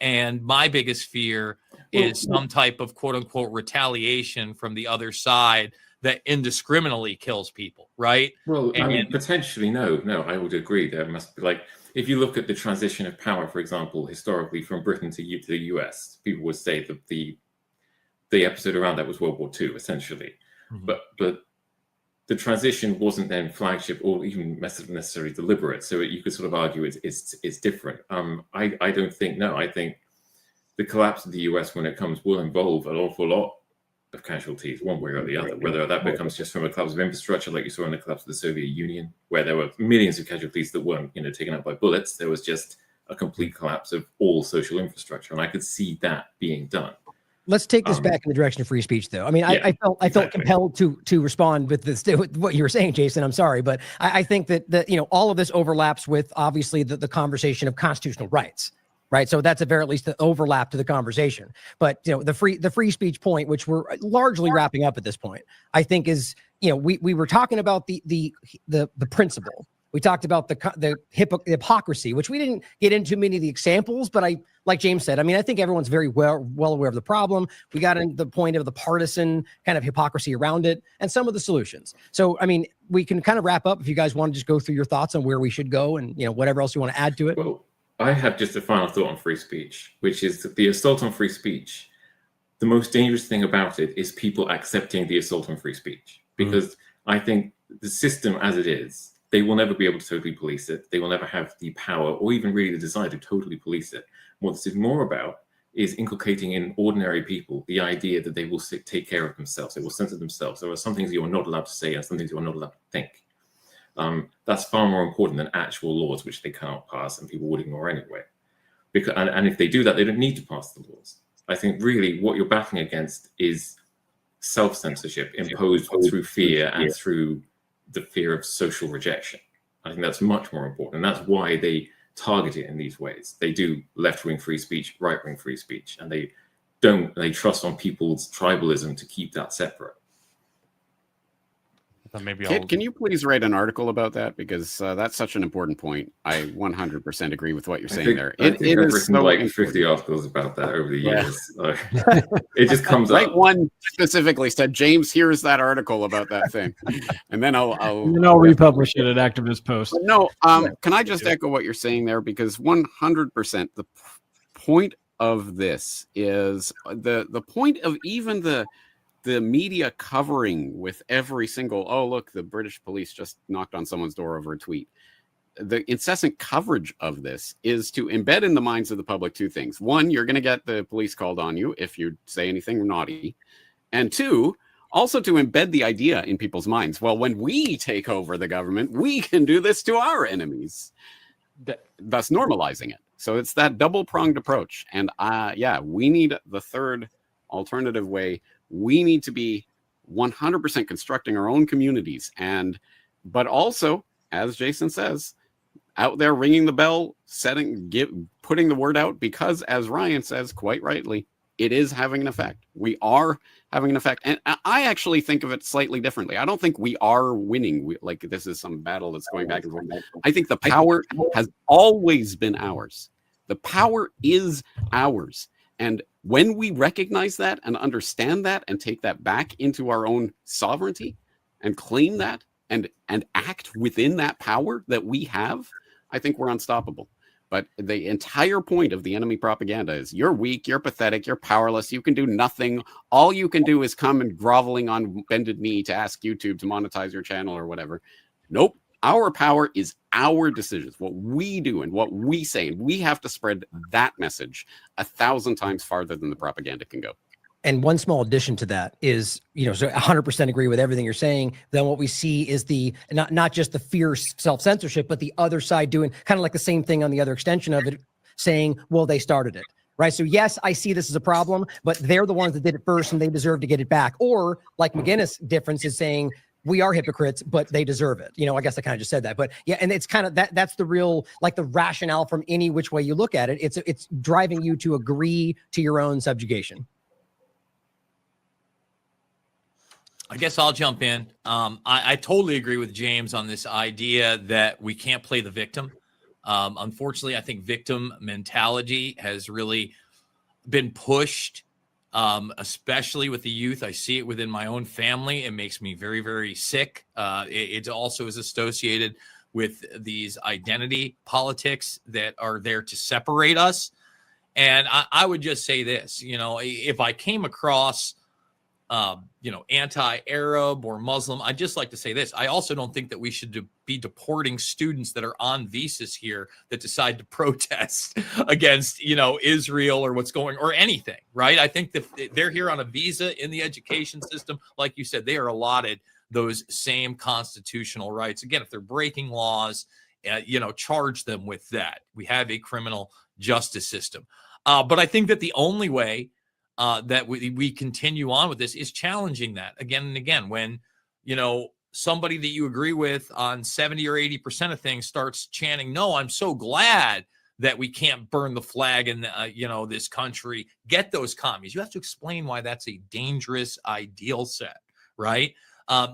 and my biggest fear is some type of quote unquote retaliation from the other side that indiscriminately kills people, right? Well, I mean, potentially, no, I would agree. There must be, like, if you look at the transition of power, for example, historically from Britain to the US, people would say that the episode around that was World War II, essentially. Mm-hmm. But the transition wasn't then flagship or even necessarily deliberate. So you could sort of argue it's different. I don't think, no, I think the collapse of the US when it comes will involve an awful lot of casualties, one way or the other, whether that becomes just from a collapse of infrastructure, like you saw in the collapse of the Soviet Union, where there were millions of casualties that weren't, taken out by bullets. There was just a complete collapse of all social infrastructure. And I could see that being done. Let's take this back in the direction of free speech, though. I mean, I felt compelled to respond with this, with what you were saying, Jason. I'm sorry, but I think that all of this overlaps with obviously the conversation of constitutional rights, right? So that's at very least the overlap to the conversation. But the free speech point, which we're largely wrapping up at this point, I think is we were talking about the principle. We talked about the hypocrisy, which we didn't get into many of the examples, but like James said, I mean, I think everyone's very well aware of the problem. We got into the point of the partisan kind of hypocrisy around it and some of the solutions. So, I mean, we can kind of wrap up if you guys want to just go through your thoughts on where we should go and, whatever else you want to add to it. Well, I have just a final thought on free speech, which is that the assault on free speech, the most dangerous thing about it is people accepting the assault on free speech, because I think the system as it is, they will never be able to totally police it. They will never have the power or even really the desire to totally police it. What this is more about is inculcating in ordinary people the idea that they will take care of themselves. They will censor themselves. There are some things you are not allowed to say and some things you are not allowed to think. That's far more important than actual laws, which they cannot pass and people would ignore anyway. And if they do that, they don't need to pass the laws. I think really what you're battling against is self-censorship imposed through fear and through the fear of social rejection. I think that's much more important. And that's why they target it in these ways. They do left-wing free speech, right-wing free speech, and they trust on people's tribalism to keep that separate. Maybe Can you please write an article about that? Because that's such an important point. I 100% agree with what you're saying there. I've written so like 50 articles about that over the years. It just comes up. Write one specifically said, James, here's that article about that thing. And then I'll republish it at Activist Post. But no, can I just echo what you're saying there? Because 100% the point of this is the point of even the media covering with every single, oh, look, the British police just knocked on someone's door over a tweet. The incessant coverage of this is to embed in the minds of the public two things. One, you're going to get the police called on you if you say anything naughty. And two, also to embed the idea in people's minds. Well, when we take over the government, we can do this to our enemies, thus normalizing it. So it's that double-pronged approach. And we need the third alternative way. We need to be 100% constructing our own communities, but also, as Jason says, out there ringing the bell, putting the word out, because as Ryan says quite rightly, it is having an effect. We are having an effect, and I actually think of it slightly differently. I don't think we are winning. Like this is some battle that's going back and forth. I think the power has always been ours. The power is ours. And when we recognize that and understand that and take that back into our own sovereignty and claim that and act within that power that we have, I think we're unstoppable. But the entire point of the enemy propaganda is you're weak, you're pathetic, you're powerless, you can do nothing. All you can do is come and groveling on bended knee to ask YouTube to monetize your channel or whatever. Nope. Our power is our decisions, what we do and what we say. And we have to spread that message 1,000 times farther than the propaganda can go. And one small addition to that is, so 100% agree with everything you're saying. Then what we see is not just the fierce self-censorship, but the other side doing kind of like the same thing on the other extension of it, saying, well, they started it. right? So yes, I see this as a problem, but they're the ones that did it first and they deserve to get it back. Or like McGinnis difference is saying, we are hypocrites, but they deserve it. I guess I kind of just said that, but yeah. And it's kind of that's the real, like the rationale from any which way you look at it. It's driving you to agree to your own subjugation. I guess I'll jump in. I totally agree with James on this idea that we can't play the victim. Unfortunately, I think victim mentality has really been pushed, especially with the youth. I see it within my own family. It makes me very, very sick. It also is associated with these identity politics that are there to separate us. And I would just say this, if I came across anti-Arab or Muslim, I'd just like to say this. I also don't think that we should be deporting students that are on visas here that decide to protest against, Israel or what's going, or anything, right? I think that they're here on a visa in the education system. Like you said, they are allotted those same constitutional rights. Again, if they're breaking laws, charge them with that. We have a criminal justice system. But I think that the only way that we continue on with this is challenging that again and again. When, somebody that you agree with on 70 or 80% of things starts chanting, no, I'm so glad that we can't burn the flag in, this country, get those commies. You have to explain why that's a dangerous ideal set, right?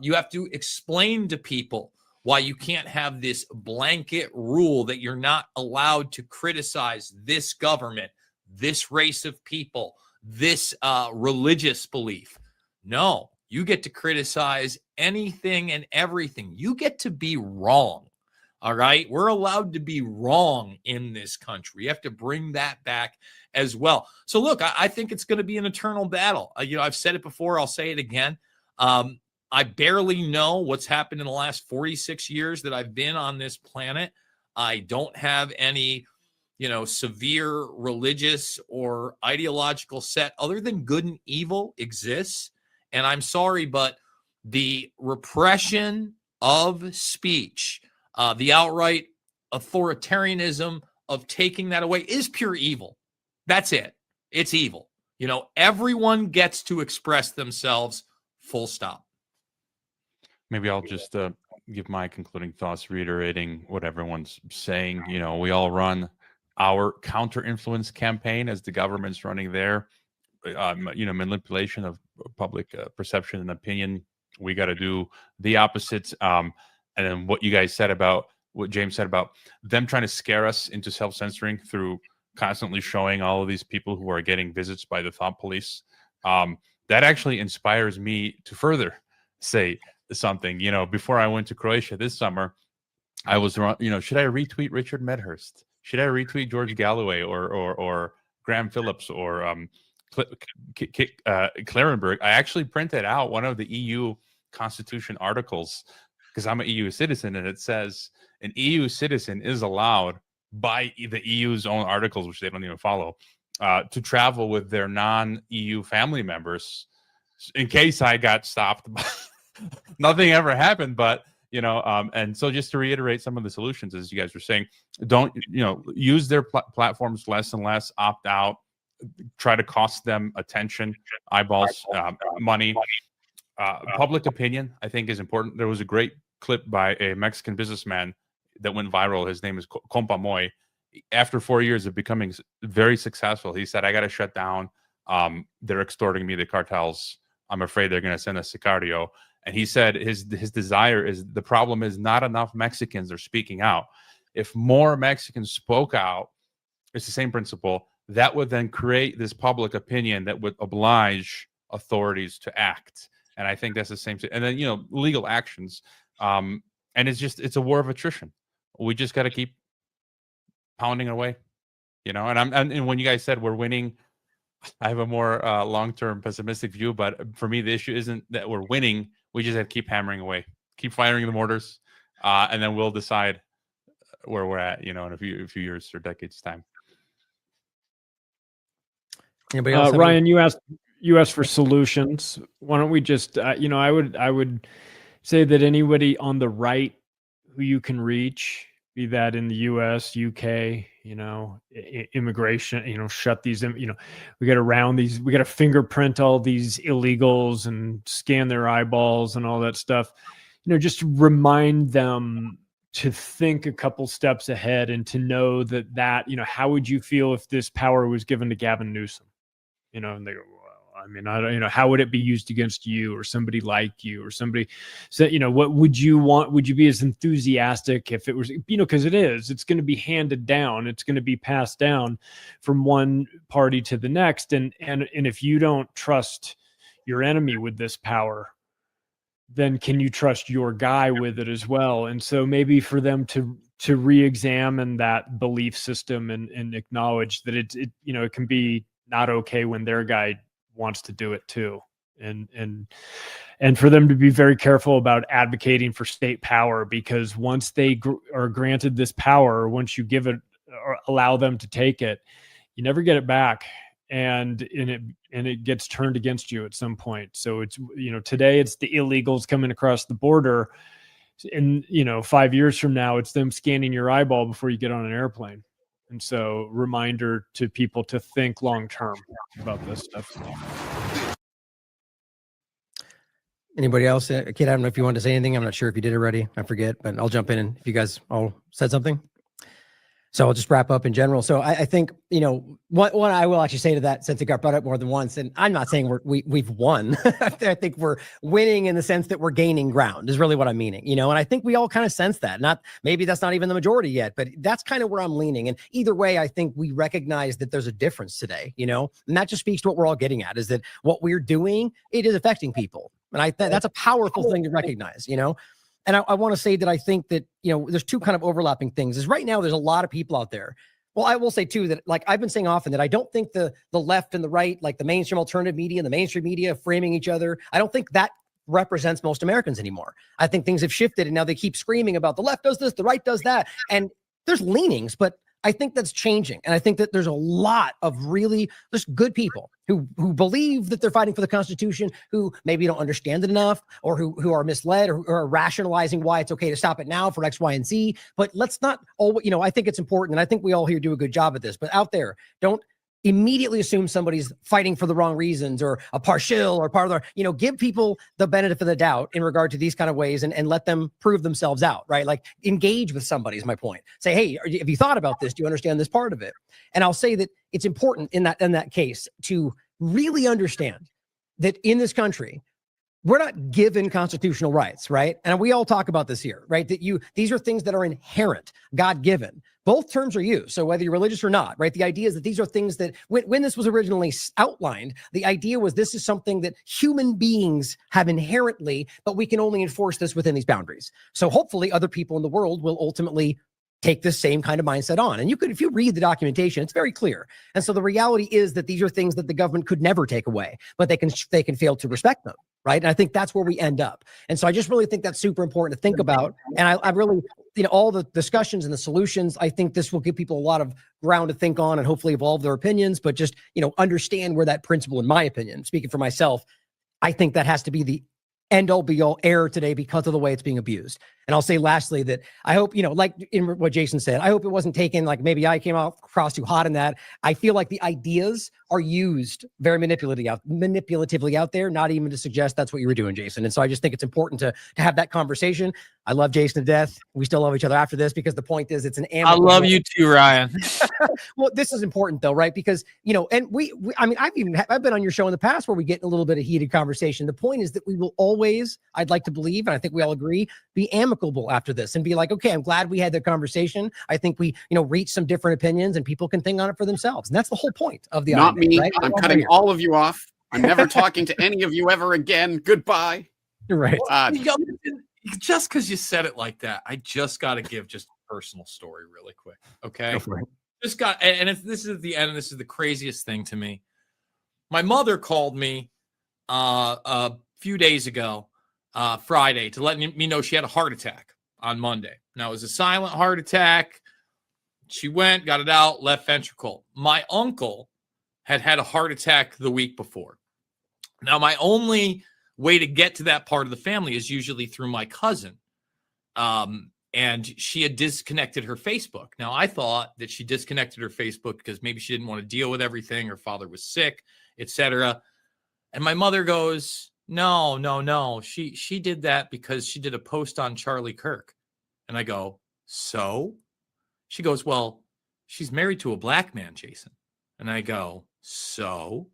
You have to explain to people why you can't have this blanket rule that you're not allowed to criticize this government, this race of people, this religious belief. No, you get to criticize anything and everything. You get to be wrong. All right. We're allowed to be wrong in this country. You have to bring that back as well. So look, I think it's going to be an eternal battle. I've said it before. I'll say it again. I barely know what's happened in the last 46 years that I've been on this planet. I don't have any severe religious or ideological set other than good and evil exists. And I'm sorry, but the repression of speech, the outright authoritarianism of taking that away is pure evil. That's it. It's evil. Everyone gets to express themselves, full stop. Maybe I'll just give my concluding thoughts, reiterating what everyone's saying. We all run our counter-influence campaign as the government's running their, manipulation of public perception and opinion. We got to do the opposite. And then what you guys said about what James said about them trying to scare us into self-censoring through constantly showing all of these people who are getting visits by the thought police. That actually inspires me to further say something. Before I went to Croatia this summer, I was, should I retweet Richard Medhurst? Should I retweet George Galloway or Graham Phillips or Clarenberg? I actually printed out one of the EU Constitution articles because I'm an EU citizen, and it says an EU citizen is allowed by the EU's own articles, which they don't even follow, to travel with their non-EU family members. In case I got stopped, nothing ever happened, but and so just to reiterate some of the solutions, as you guys were saying, don't, use their platforms less and less, opt out, try to cost them attention, eyeballs, money. Public opinion, I think, is important. There was a great clip by a Mexican businessman that went viral. His name is Compa Moy. After 4 years of becoming very successful, he said, I got to shut down. They're extorting me, the cartels. I'm afraid they're going to send a sicario. And he said his desire is, the problem is not enough Mexicans are speaking out. If more Mexicans spoke out, it's the same principle, that would then create this public opinion that would oblige authorities to act. And I think that's the same thing. And then, legal actions. And it's a war of attrition. We just got to keep pounding away, and when you guys said we're winning, I have a more long-term pessimistic view, but for me, the issue isn't that we're winning. We just have to keep hammering away, keep firing the mortars, and then we'll decide where we're at, in a few years or decades time. Anybody else? Ryan, you asked for solutions. Why don't we just, I would say that anybody on the right who you can reach, be that in the U.S., UK, immigration, shut these, we got to round these, we got to fingerprint all these illegals and scan their eyeballs and all that stuff, just to remind them to think a couple steps ahead and to know that, how would you feel if this power was given to Gavin Newsom? And they go, well, I mean, I don't, how would it be used against you or somebody like you or somebody? So, what would you want? Would you be as enthusiastic if it was, because it's going to be handed down. It's going to be passed down from one party to the next. And if you don't trust your enemy with this power, then can you trust your guy with it as well? And so maybe for them to re-examine that belief system and acknowledge that it can be not okay when their guy wants to do it too. And for them to be very careful about advocating for state power, because once they are granted this power, once you give it or allow them to take it, you never get it back. And it gets turned against you at some point. So it's, today it's the illegals coming across the border, and 5 years from now, it's them scanning your eyeball before you get on an airplane. And so reminder to people to think long-term about this stuff. Anybody else? Kid, I don't know if you wanted to say anything. I'm not sure if you did already. I forget, but I'll jump in and if you guys all said something. So I'll just wrap up in general. So I think, what I will actually say to that, since it got brought up more than once, and I'm not saying we've won. I think we're winning in the sense that we're gaining ground is really what I'm meaning, and I think we all kind of sense that. Maybe that's not even the majority yet, but that's kind of where I'm leaning. And either way, I think we recognize that there's a difference today, and that just speaks to what we're all getting at, is that what we're doing, it is affecting people. And that's a powerful thing to recognize, And I want to say that I think that, there's two kind of overlapping things. Is right now there's a lot of people out there. Well, I will say too that, like I've been saying often, that I don't think the left and the right, like the mainstream alternative media and the mainstream media framing each other, I don't think that represents most Americans anymore. I think things have shifted, and now they keep screaming about the left does this, the right does that. And there's leanings, but I think that's changing. And I think that there's a lot of really just good people who believe that they're fighting for the Constitution, who maybe don't understand it enough, or who are misled, or are rationalizing why it's okay to stop it now for X, Y, and Z. But let's not I think it's important, and I think we all here do a good job at this, but out there, don't immediately assume somebody's fighting for the wrong reasons or a partial or part of the, give people the benefit of the doubt in regard to these kind of ways, and let them prove themselves out, right? Like engage with somebody is my point. Say, hey, have you thought about this? Do you understand this part of it? And I'll say that it's important in that case to really understand that in this country, we're not given constitutional rights, right? And we all talk about this here, right? That these are things that are inherent, God-given. Both terms are used. So whether you're religious or not, right? The idea is that these are things that when this was originally outlined, the idea was this is something that human beings have inherently, but we can only enforce this within these boundaries. So hopefully other people in the world will ultimately take this same kind of mindset on. And if you read the documentation, it's very clear. And so the reality is that these are things that the government could never take away, but they can fail to respect them, right? And I think that's where we end up. And so I just really think that's super important to think about. And I really, all the discussions and the solutions, I think this will give people a lot of ground to think on and hopefully evolve their opinions, but just, understand where that principle, in my opinion, speaking for myself, I think that has to be the end all be all error today because of the way it's being abused. And I'll say lastly that I hope, like in what Jason said, I hope it wasn't taken like maybe I came across too hot in that. I feel like the ideas are used very manipulatively out there, not even to suggest that's what you were doing, Jason. And so I just think it's important to have that conversation. I love Jason to death. We still love each other after this because the point is it's an amicable. I love you too, Ryan. Well, this is important though, right? Because, and I've been on your show in the past where we get in a little bit of heated conversation. The point is that we will always, I'd like to believe, and I think we all agree, be amicable after this and be like, okay, I'm glad we had the conversation. I think we, reached some different opinions and people can think on it for themselves. And that's the whole point of the Not IMA, me. right? I'm cutting all of you off. I'm never talking to any of you ever again. Goodbye. Right. Just because you said it like that, I just got to give just a personal story really quick. Okay. Go for it. And if this is at the end, this is the craziest thing to me. My mother called me a few days ago, Friday, to let me know she had a heart attack on Monday. Now, it was a silent heart attack. She went, got it out, left ventricle. My uncle had a heart attack the week before. Now, my only way to get to that part of the family is usually through my cousin. and she had disconnected her Facebook. Now, I thought that she disconnected her Facebook because maybe she didn't want to deal with everything. Her father was sick, etc. And my mother goes, no. She did that because she did a post on Charlie Kirk. And I go, so? She goes, well, she's married to a black man, Jason. And I go, so?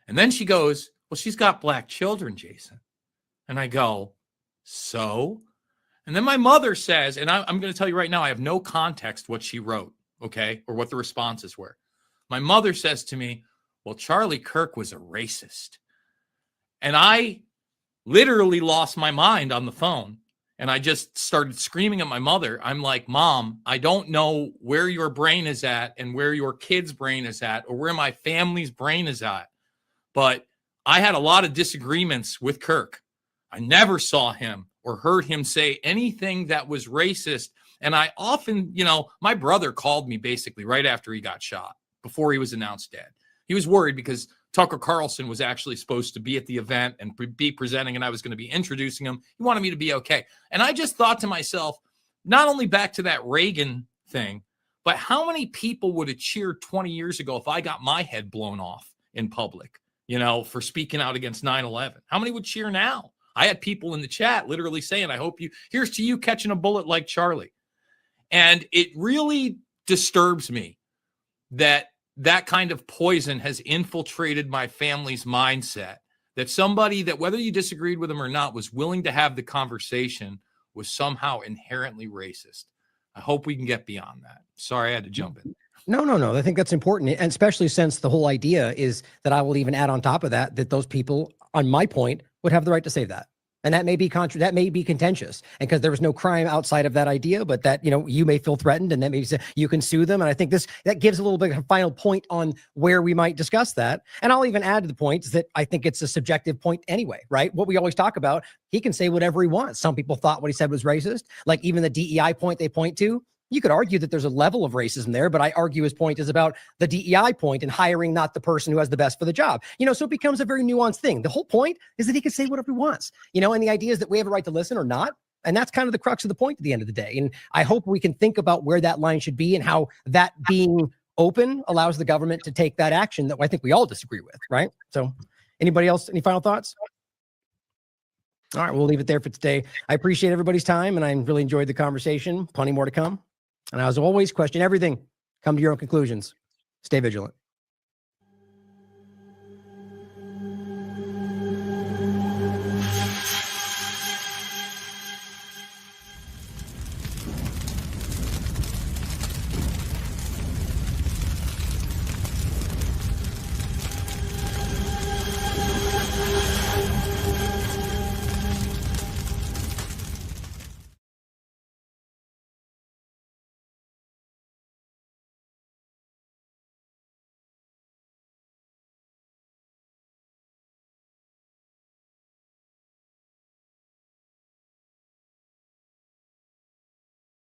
And then she goes, well, she's got black children, Jason. And I go, so? And then my mother says, and I'm going to tell you right now, I have no context what she wrote, okay, or what the responses were. My mother says to me, well, Charlie Kirk was a racist. And I literally lost my mind on the phone. And I just started screaming at my mother. I'm like, Mom, I don't know where your brain is at and where your kid's brain is at or where my family's brain is at. But I had a lot of disagreements with Kirk. I never saw him or heard him say anything that was racist. And I often, you know, my brother called me basically right after he got shot, before he was announced dead. He was worried because Tucker Carlson was actually supposed to be at the event and be presenting, and I was going to be introducing him. He wanted me to be okay. And I just thought to myself, not only back to that Reagan thing, but how many people would have cheered 20 years ago if I got my head blown off in public, you know, for speaking out against 9/11? How many would cheer now? I had people in the chat literally saying, I hope you, here's to you catching a bullet like Charlie. And it really disturbs me that that kind of poison has infiltrated my family's mindset, that somebody that, whether you disagreed with them or not, was willing to have the conversation was somehow inherently racist. I hope we can get beyond that. Sorry, I had to jump in. No. I think that's important. And especially since the whole idea is that I will even add on top of that, that those people, on my point, would have the right to say that. And that may be that may be contentious, and because there was no crime outside of that idea, but that, you know, you may feel threatened, and that maybe you can sue them. And I think that gives a little bit of a final point on where we might discuss that. And I'll even add to the point that I think it's a subjective point anyway, right? What we always talk about, he can say whatever he wants. Some people thought what he said was racist. Like even the DEI point they point to, you could argue that there's a level of racism there, but I argue his point is about the DEI point and hiring not the person who has the best for the job. You know, so it becomes a very nuanced thing. The whole point is that he can say whatever he wants, you know, and the idea is that we have a right to listen or not. And that's kind of the crux of the point at the end of the day. And I hope we can think about where that line should be and how that being open allows the government to take that action that I think we all disagree with, right? So anybody else, any final thoughts? All right, we'll leave it there for today. I appreciate everybody's time, and I really enjoyed the conversation. Plenty more to come. And as always, question everything. Come to your own conclusions. Stay vigilant.